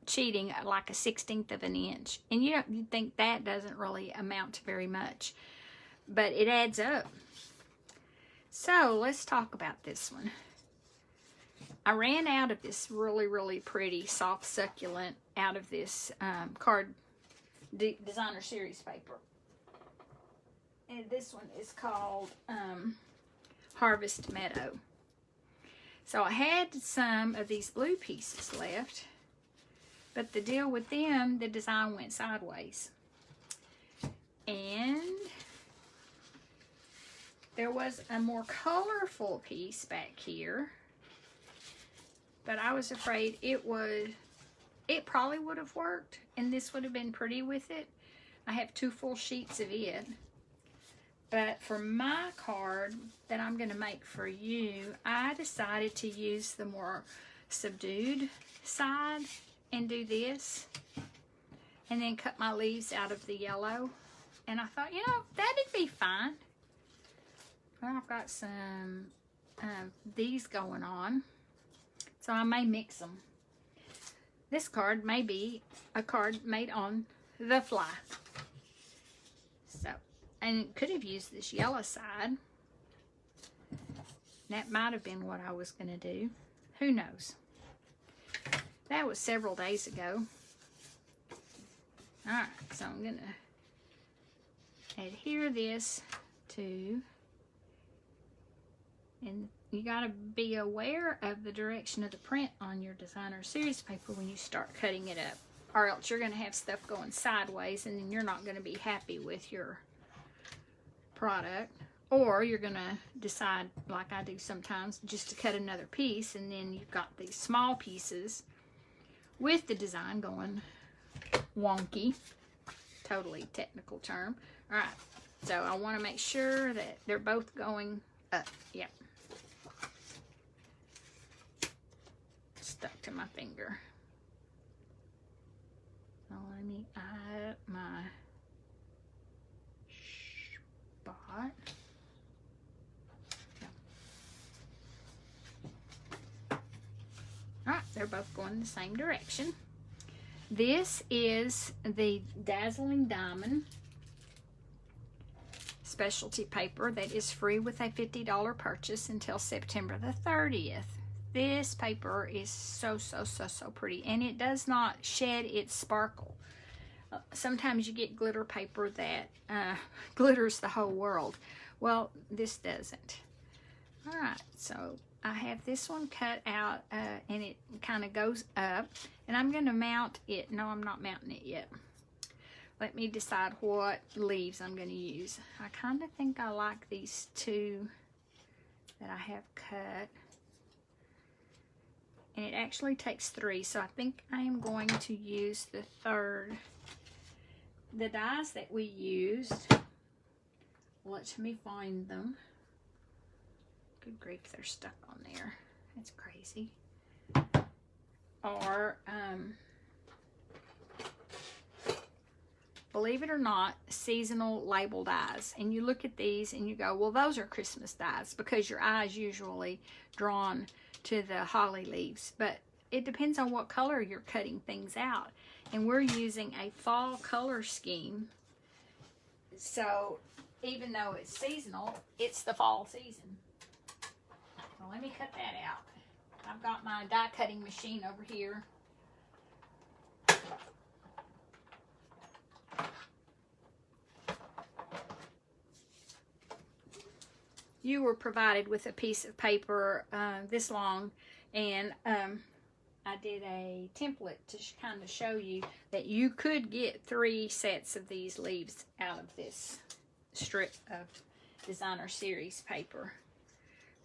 cheating like a 1/16 of an inch. And you think that doesn't really amount to very much. But it adds up. So let's talk about this one. I ran out of this really, really pretty soft succulent out of this card designer series paper. And this one is called Harvest Meadow. So I had some of these blue pieces left, but the deal with them, the design went sideways. And there was a more colorful piece back here, but I was afraid it probably would have worked, and this would have been pretty with it. I have 2 full sheets of it. But for my card that I'm going to make for you, I decided to use the more subdued side and do this. And then cut my leaves out of the yellow. And I thought, you know, that'd be fine. Well, I've got some these going on. So I may mix them. This card may be a card made on the fly. So, and could have used this yellow side. That might have been what I was going to do. Who knows? That was several days ago. Alright, so I'm going to adhere this to, and you got to be aware of the direction of the print on your designer series paper when you start cutting it up, or else you're going to have stuff going sideways and then you're not going to be happy with your product. Or you're going to decide, like I do sometimes, just to cut another piece, and then you've got these small pieces with the design going wonky. Totally technical term. Alright, so I want to make sure that they're both going up. Yep. Stuck to my finger. So let me eye up my spot. Alright, they're both going the same direction. This is the Dazzling Diamond specialty paper that is free with a $50 purchase until September the 30th. This paper is so pretty, and it does not shed its sparkle. Sometimes you get glitter paper that glitters the whole world. Well, this doesn't. Alright, so I have this one cut out and it kind of goes up, and I'm going to mount it. No, I'm not mounting it yet. Let me decide what leaves I'm going to use. I kind of think I like these 2 that I have cut. And it actually takes 3, so I think I am going to use the 3rd. The dies that we used, let me find them. Good grief, they're stuck on there. That's crazy. Or, believe it or not, seasonal label dies. And you look at these and you go, well, those are Christmas dies, because your eye is usually drawn to the holly leaves. But it depends on what color you're cutting things out. And we're using a fall color scheme. So even though it's seasonal, it's the fall season. Well, let me cut that out. I've got my die cutting machine over here. You were provided with a piece of paper this long, and I did a template to kind of show you that you could get 3 sets of these leaves out of this strip of designer series paper.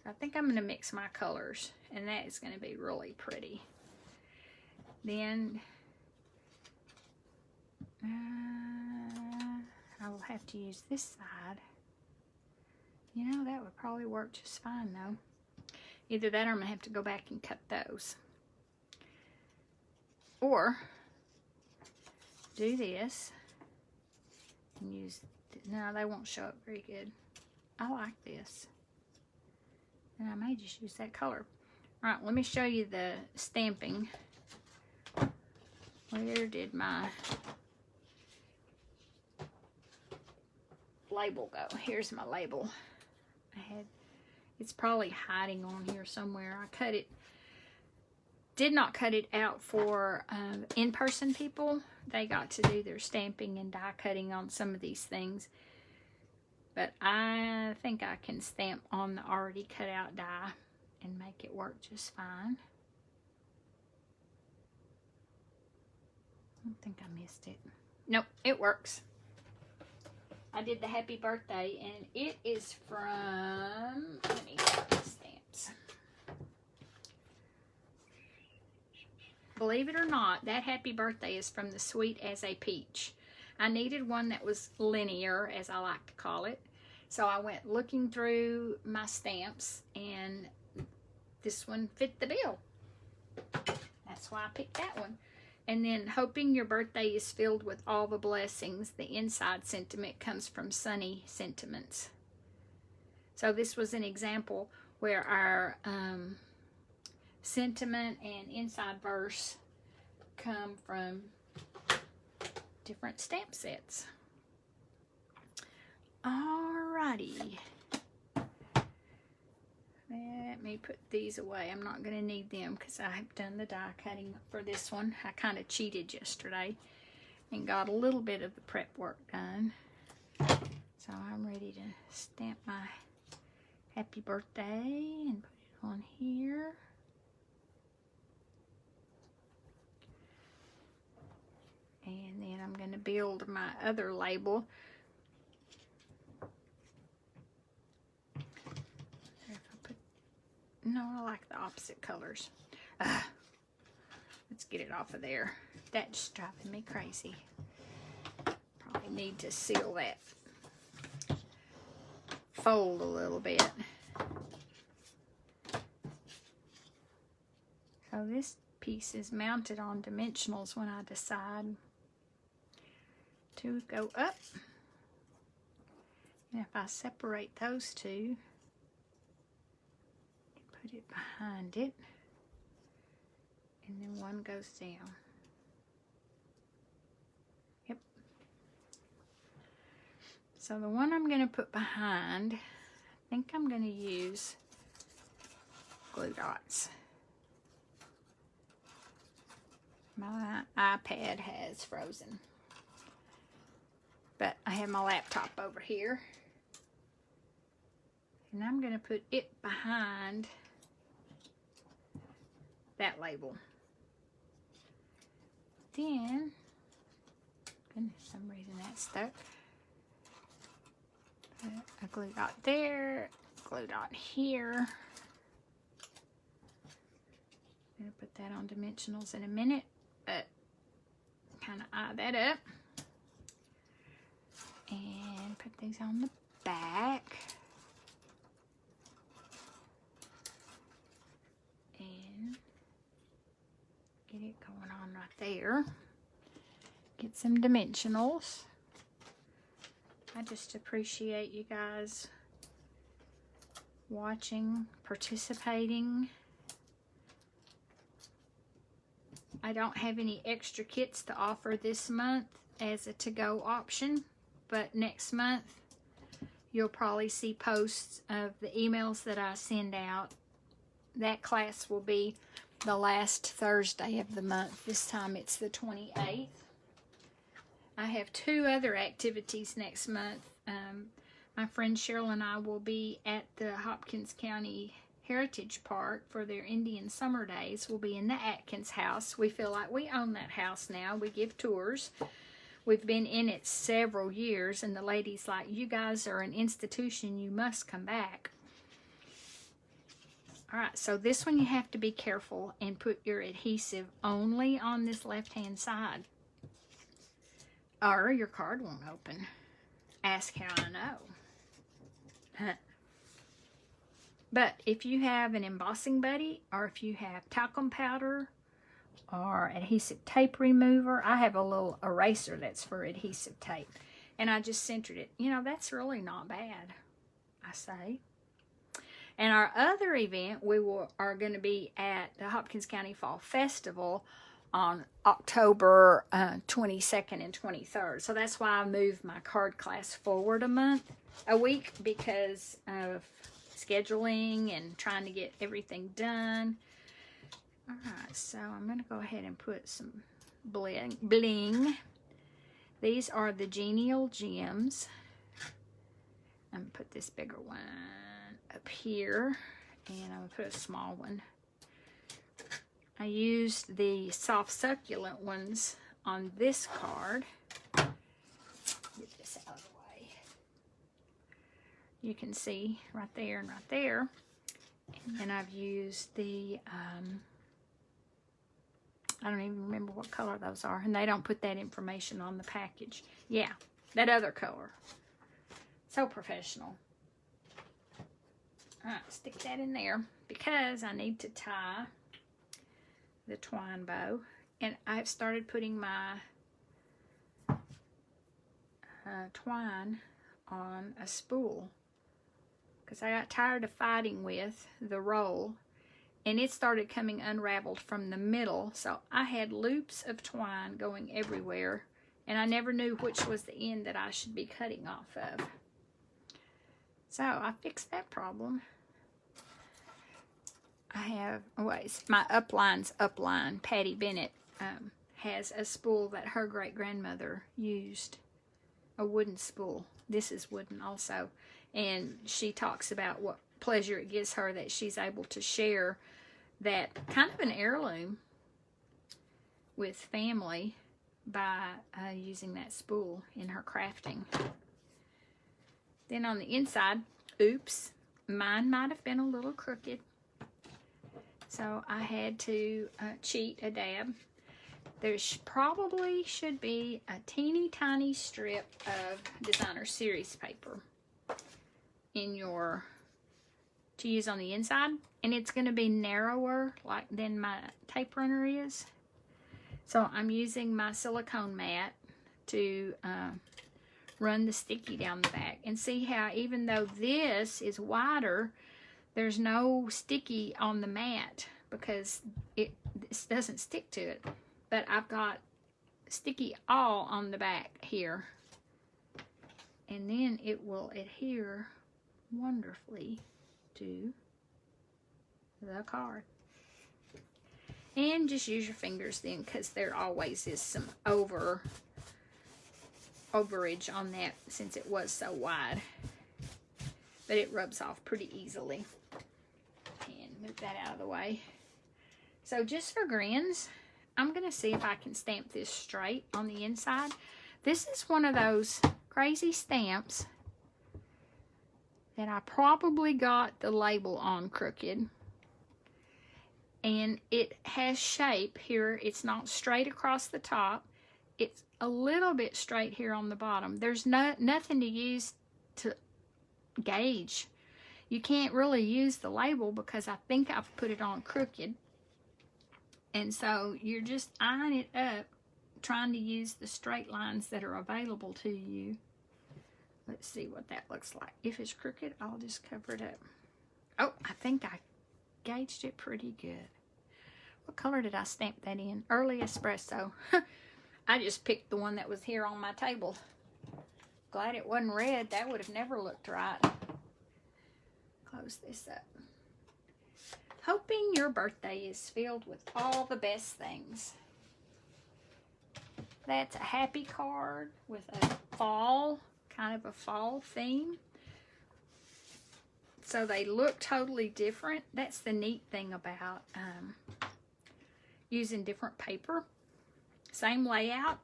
I think I'm going to mix my colors, and that is going to be really pretty. Then I will have to use this side. You know, that would probably work just fine though. Either that or I'm going to have to go back and cut those. Or do this and use, no, they won't show up very good. I like this. And I may just use that color. All right, let me show you the stamping. Where did my label go? Here's my label. It's probably hiding on here somewhere. I cut it, did not cut it out for in-person people. They got to do their stamping and die cutting on some of these things. But I think I can stamp on the already cut out die and make it work just fine. I don't think I missed it. Nope, it works. I did the happy birthday, and it is from, let me get the stamps. Believe it or not, that happy birthday is from the Sweet as a Peach. I needed one that was linear, as I like to call it. So I went looking through my stamps, and this one fit the bill. That's why I picked that one. And then, hoping your birthday is filled with all the blessings, the inside sentiment comes from Sunny Sentiments. So this was an example where our sentiment and inside verse come from different stamp sets. Alrighty. Let me put these away. I'm not going to need them because I have done the die cutting for this one. I kind of cheated yesterday and got a little bit of the prep work done. So I'm ready to stamp my happy birthday and put it on here. And then I'm going to build my other label. No, I like the opposite colors. Let's get it off of there. That's driving me crazy. Probably need to seal that. Fold a little bit. So this piece is mounted on dimensionals when I decide to go up. And if I separate those two, put it behind it, and then one goes down. Yep. So the one I'm going to put behind, I think I'm going to use glue dots. My iPad has frozen, but I have my laptop over here, and I'm going to put it behind that label. Then, goodness, for some reason that stuck. Put a glue dot there, glue dot here. I'm going to put that on dimensionals in a minute, but kind of eye that up. And put these on the back. And get it going on right there. Get some dimensionals. I just appreciate you guys watching, participating. I don't have any extra kits to offer this month as a to-go option, but next month you'll probably see posts of the emails that I send out. That class will be the last Thursday of the month. This time it's the 28th. I have 2 other activities next month. My friend Cheryl and I will be at the Hopkins County Heritage Park for their Indian Summer Days. We'll be in the Atkins house. We feel like we own that house now. We give tours. We've been in it several years, and the lady's like, you guys are an institution. You must come back. All right, so this one you have to be careful and put your adhesive only on this left-hand side, or your card won't open. Ask how I know. But if you have an embossing buddy, or if you have talcum powder, or adhesive tape remover. I have a little eraser that's for adhesive tape. And I just centered it. You know, that's really not bad, I say. And our other event, are going to be at the Hopkins County Fall Festival on October 22nd and 23rd. So that's why I moved my card class forward a week, because of scheduling and trying to get everything done. All right, so I'm going to go ahead and put some bling. These are the Genial Gems. I'm going to put this bigger one up here, and I'm going to put a small one. I used the soft succulent ones on this card. Get this out of the way. You can see right there and right there. And then I've used the, I don't even remember what color those are, and they don't put that information on the package. Yeah, that other color. So professional. All right, stick that in there because I need to tie the twine bow. And I've started putting my twine on a spool because I got tired of fighting with the roll. And it started coming unraveled from the middle. So I had loops of twine going everywhere. And I never knew which was the end that I should be cutting off of. So I fixed that problem. I have, my upline's upline. Patty Bennett has a spool that her great-grandmother used. A wooden spool. This is wooden also. And she talks about what pleasure it gives her that she's able to share that kind of an heirloom with family by using that spool in her crafting. Then on the inside, oops, mine might have been a little crooked. So I had to cheat a dab. There probably should be a teeny tiny strip of designer series paper in your, to use on the inside. And it's going to be narrower than my tape runner is. So I'm using my silicone mat to run the sticky down the back. And see how even though this is wider, there's no sticky on the mat because this doesn't stick to it. But I've got sticky all on the back here. And then it will adhere wonderfully to the card. And just use your fingers then, because there always is some overage on that since it was so wide. But it rubs off pretty easily. And move that out of the way. So just for grins, I'm going to see if I can stamp this straight on the inside. This is one of those crazy stamps that I probably got the label on crooked. And it has shape here. It's not straight across the top. It's a little bit straight here on the bottom. There's nothing to use to gauge. You can't really use the label because I think I've put it on crooked. And so you're just eyeing it up, trying to use the straight lines that are available to you. Let's see what that looks like. If it's crooked, I'll just cover it up. Oh, I think I gauged it pretty good. What color did I stamp that in? Early Espresso. I just picked the one that was here on my table. Glad it wasn't red. That would have never looked right. Close this up. Hoping your birthday is filled with all the best things. That's a happy card with a fall, kind of a fall theme. So they look totally different. That's the neat thing about using different paper. Same layout,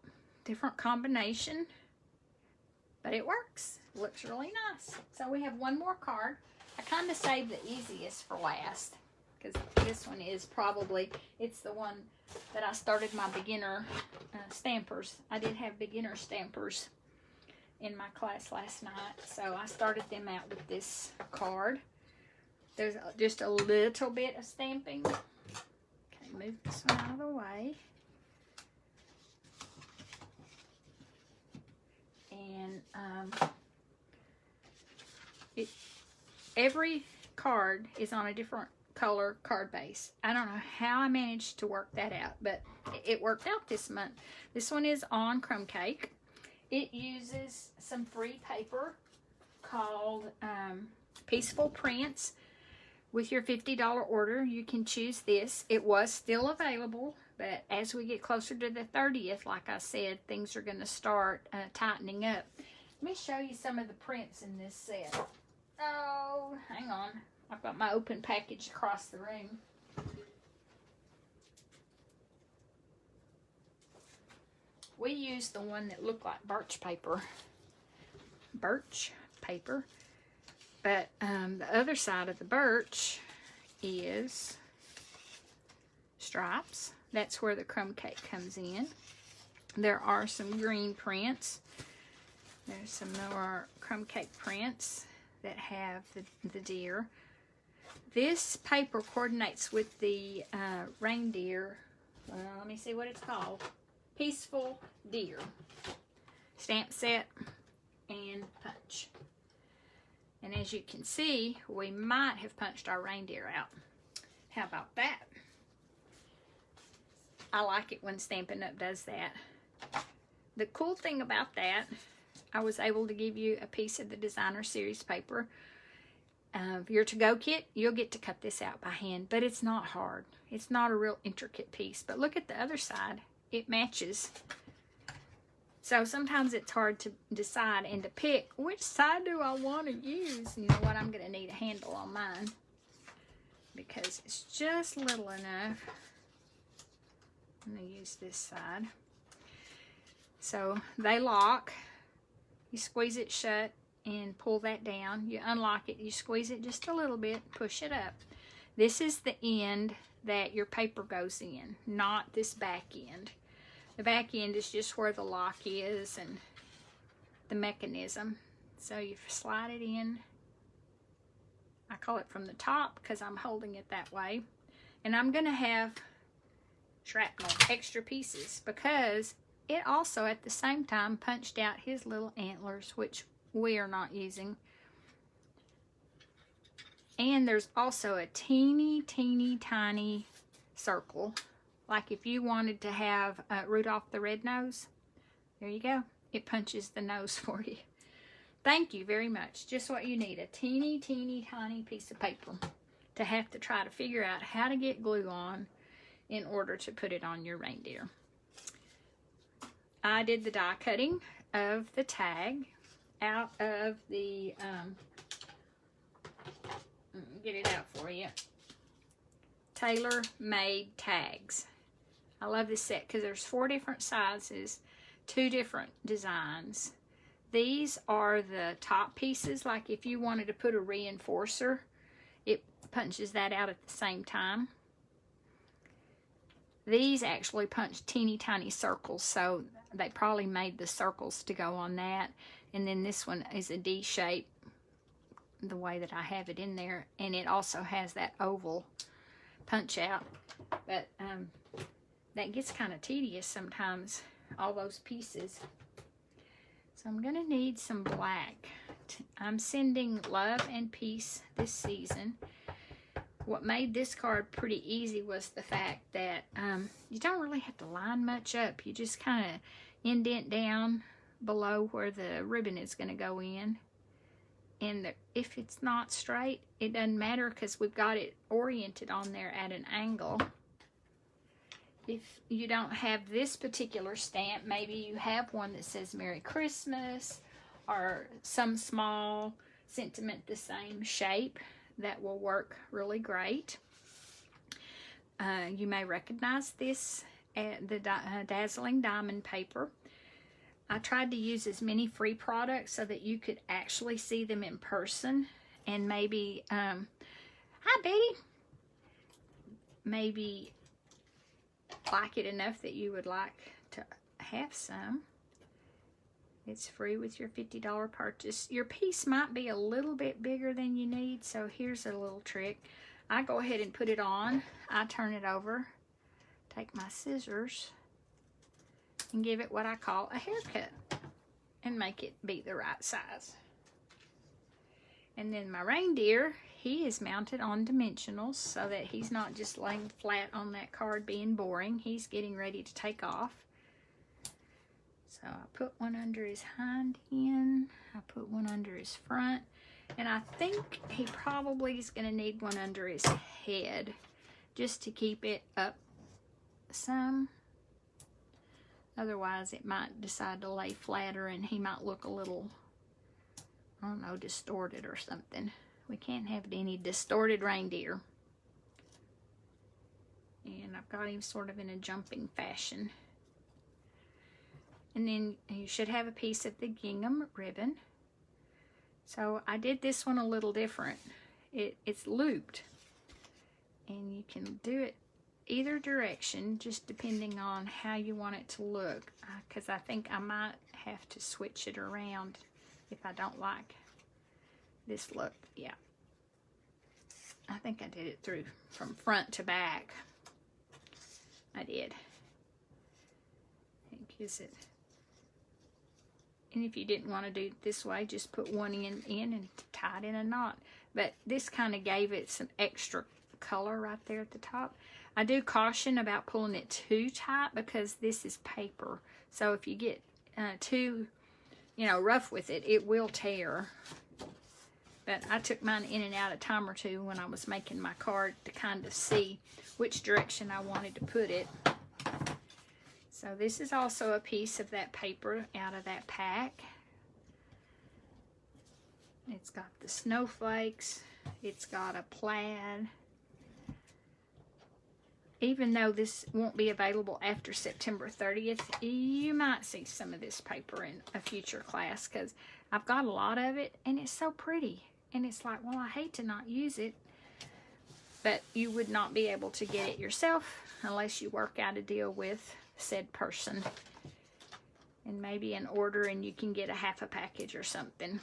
different combination, but it works. It looks really nice. So we have one more card. I kind of saved the easiest for last because this one is probably, it's the one that I started my beginner stampers. I did have beginner stampers in my class last night, so I started them out with this card. There's just a little bit of stamping. Okay, move this one out of the way. And every card is on a different color card base. I don't know how I managed to work that out, but it worked out this month. This one is on Crumb Cake. It uses some free paper called Peaceful Prints. With your $50 order, you can choose this. It was still available, but as we get closer to the 30th, like I said, things are going to start tightening up. Let me show you some of the prints in this set. Oh, hang on. I've got my open package across the room. We used the one that looked like birch paper. Birch paper. But the other side of the birch is stripes. That's where the Crumb Cake comes in. There are some green prints. There's some more Crumb Cake prints that have the deer. This paper coordinates with the reindeer. Let me see what it's called. Peaceful Deer. Stamp set and punch. And as you can see, we might have punched our reindeer out. How about that? I like it when Stampin' Up! Does that. The cool thing about that, I was able to give you a piece of the Designer Series paper. Your to-go kit, you'll get to cut this out by hand, but it's not hard. It's not a real intricate piece. But look at the other side. It matches. So sometimes it's hard to decide and to pick which side do I want to use. You know what? I'm going to need a handle on mine because it's just little enough. I'm going to use this side. So they lock. You squeeze it shut and pull that down. You unlock it. You squeeze it just a little bit. Push it up. This is the end that your paper goes in, not this back end. The back end is just where the lock is and the mechanism. So you slide it in. I call it from the top because I'm holding it that way. And I'm going to have shrapnel, extra pieces, because it also at the same time punched out his little antlers, which we are not using. And there's also a teeny tiny circle. Like if you wanted to have Rudolph the Red-Nosed, there you go. It punches the nose for you. Thank you very much. Just what you need, a teeny tiny piece of paper to have to try to figure out how to get glue on in order to put it on your reindeer. I did the die cutting of the tag out of the, get it out for you, tailor-made tags. I love this set because there's 4 different sizes, 2 different designs. These are the top pieces. Like if you wanted to put a reinforcer, it punches that out at the same time. These actually punch teeny tiny circles, so they probably made the circles to go on that. And then this one is a D shape, the way that I have it in there. And it also has that oval punch out. But that gets kind of tedious sometimes, all those pieces. So I'm going to need some black. I'm sending love and peace this season. What made this card pretty easy was the fact that you don't really have to line much up. You just kind of indent down below where the ribbon is going to go in. And if it's not straight, it doesn't matter because we've got it oriented on there at an angle. If you don't have this particular stamp, maybe you have one that says Merry Christmas or some small sentiment the same shape. That will work really great. You may recognize this at the Dazzling Diamond paper. I tried to use as many free products so that you could actually see them in person and maybe, hi Betty, maybe like it enough that you would like to have some. It's free with your $50 purchase. Your piece might be a little bit bigger than you need, so here's a little trick. I go ahead and put it on. I turn it over. take my scissors and give it what I call a haircut and make it be the right size. And then my reindeer, he is mounted on dimensionals so that he's not just laying flat on that card being boring. He's getting ready to take off. So I put one under his hind end, I put one under his front, and I think he probably is going to need one under his head just to keep it up some. Otherwise it might decide to lay flatter and he might look a little, I don't know, distorted or something. We can't have any distorted reindeer. And I've got him sort of in a jumping fashion. And then you should have a piece of the gingham ribbon. So I did this one a little different. It's looped. And you can do it either direction, just depending on how you want it to look. Because I think I might have to switch it around if I don't like this look. Yeah. I think I did it through from front to back. I did. It gives it. And if you didn't want to do it this way, just put one end in and tie it in a knot. But this kind of gave it some extra color right there at the top. I do caution about pulling it too tight because this is paper. So if you get too, rough with it, it will tear. But I took mine in and out a time or two when I was making my card to kind of see which direction I wanted to put it. So this is also a piece of that paper out of that pack. It's got the snowflakes. It's got a plaid. Even though this won't be available after September 30th, you might see some of this paper in a future class because I've got a lot of it and it's so pretty. And it's like, well, I hate to not use it, but you would not be able to get it yourself unless you work out a deal with said person and maybe an order and you can get a half a package or something.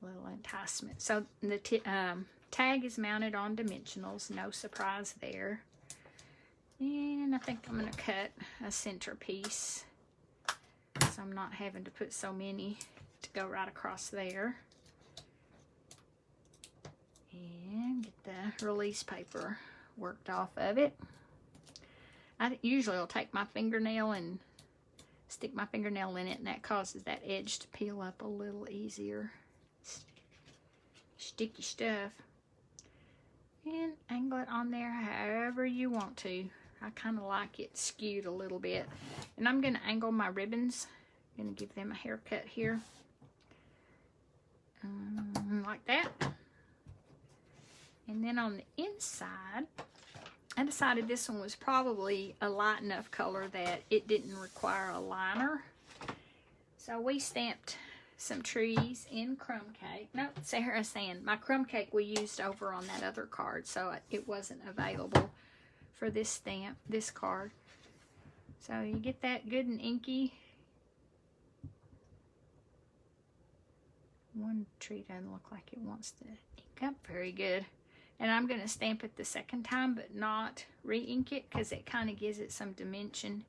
A little enticement. So the tag is mounted on dimensionals, no surprise there. And I think I'm going to cut a centerpiece so I'm not having to put so many to go right across there. And get the release paper worked off of it. I usually will take my fingernail and stick my fingernail in it, and that causes that edge to peel up a little easier. Sticky stuff. And angle it on there however you want to. I kind of like it skewed a little bit. And I'm going to angle my ribbons. I'm going to give them a haircut here. Like that. And then on the inside, I decided this one was probably a light enough color that it didn't require a liner. So we stamped some trees in crumb cake. No, Sarah Sand. My crumb cake we used over on that other card, so it wasn't available for this stamp, this card. So you get that good and inky. One tree doesn't look like it wants to ink up very good. And I'm going to stamp it the second time, but not re-ink it because it kind of gives it some dimension.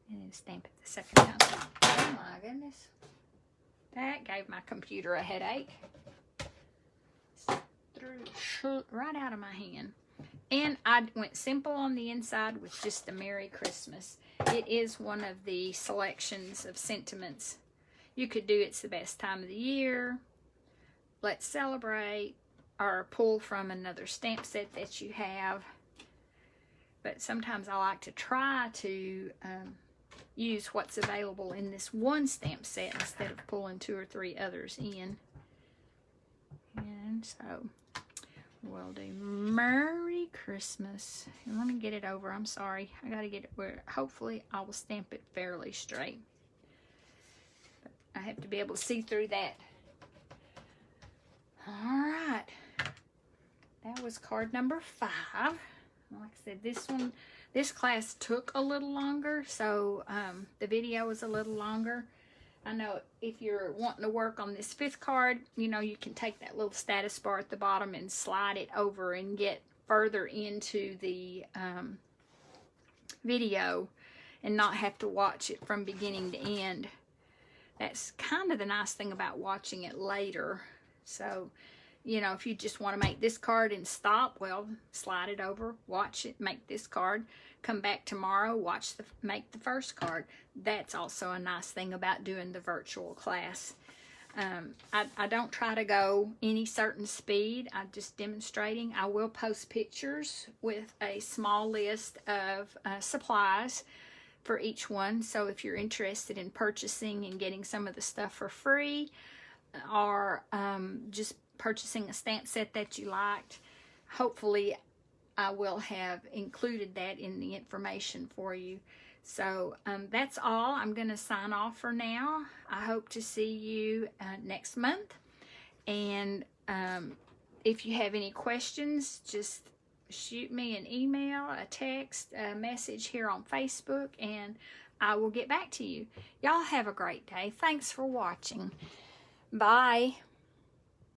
And then stamp it the second time. Oh my goodness. That gave my computer a headache. Threw right out of my hand. And I went simple on the inside with just the Merry Christmas. It is one of the selections of sentiments. You could do It's the Best Time of the Year, Let's Celebrate, or pull from another stamp set that you have. But sometimes I like to try to use what's available in this one stamp set instead of pulling 2 or 3 others in. And so we'll do Merry Christmas. And let me get it over. I'm sorry. I got to get it where hopefully I will stamp it fairly straight. But I have to be able to see through that. All right. That was card number 5. Like I said, this class took a little longer, so the video was a little longer. I know if you're wanting to work on this 5th card, you can take that little status bar at the bottom and slide it over and get further into the video and not have to watch it from beginning to end. That's kind of the nice thing about watching it later. So, you know, if you just want to make this card and stop, well, slide it over, watch it, make this card, come back tomorrow, make the first card. That's also a nice thing about doing the virtual class. I don't try to go any certain speed. I'm just demonstrating. I will post pictures with a small list of supplies for each one. So if you're interested in purchasing and getting some of the stuff for free, or just purchasing a stamp set that you liked, hopefully I will have included that in the information for you. So that's all. I'm going to sign off for now. I hope to see you next month. And if you have any questions, just shoot me an email, a text, a message here on Facebook, and I will get back to you. Y'all have a great day. Thanks for watching. Bye.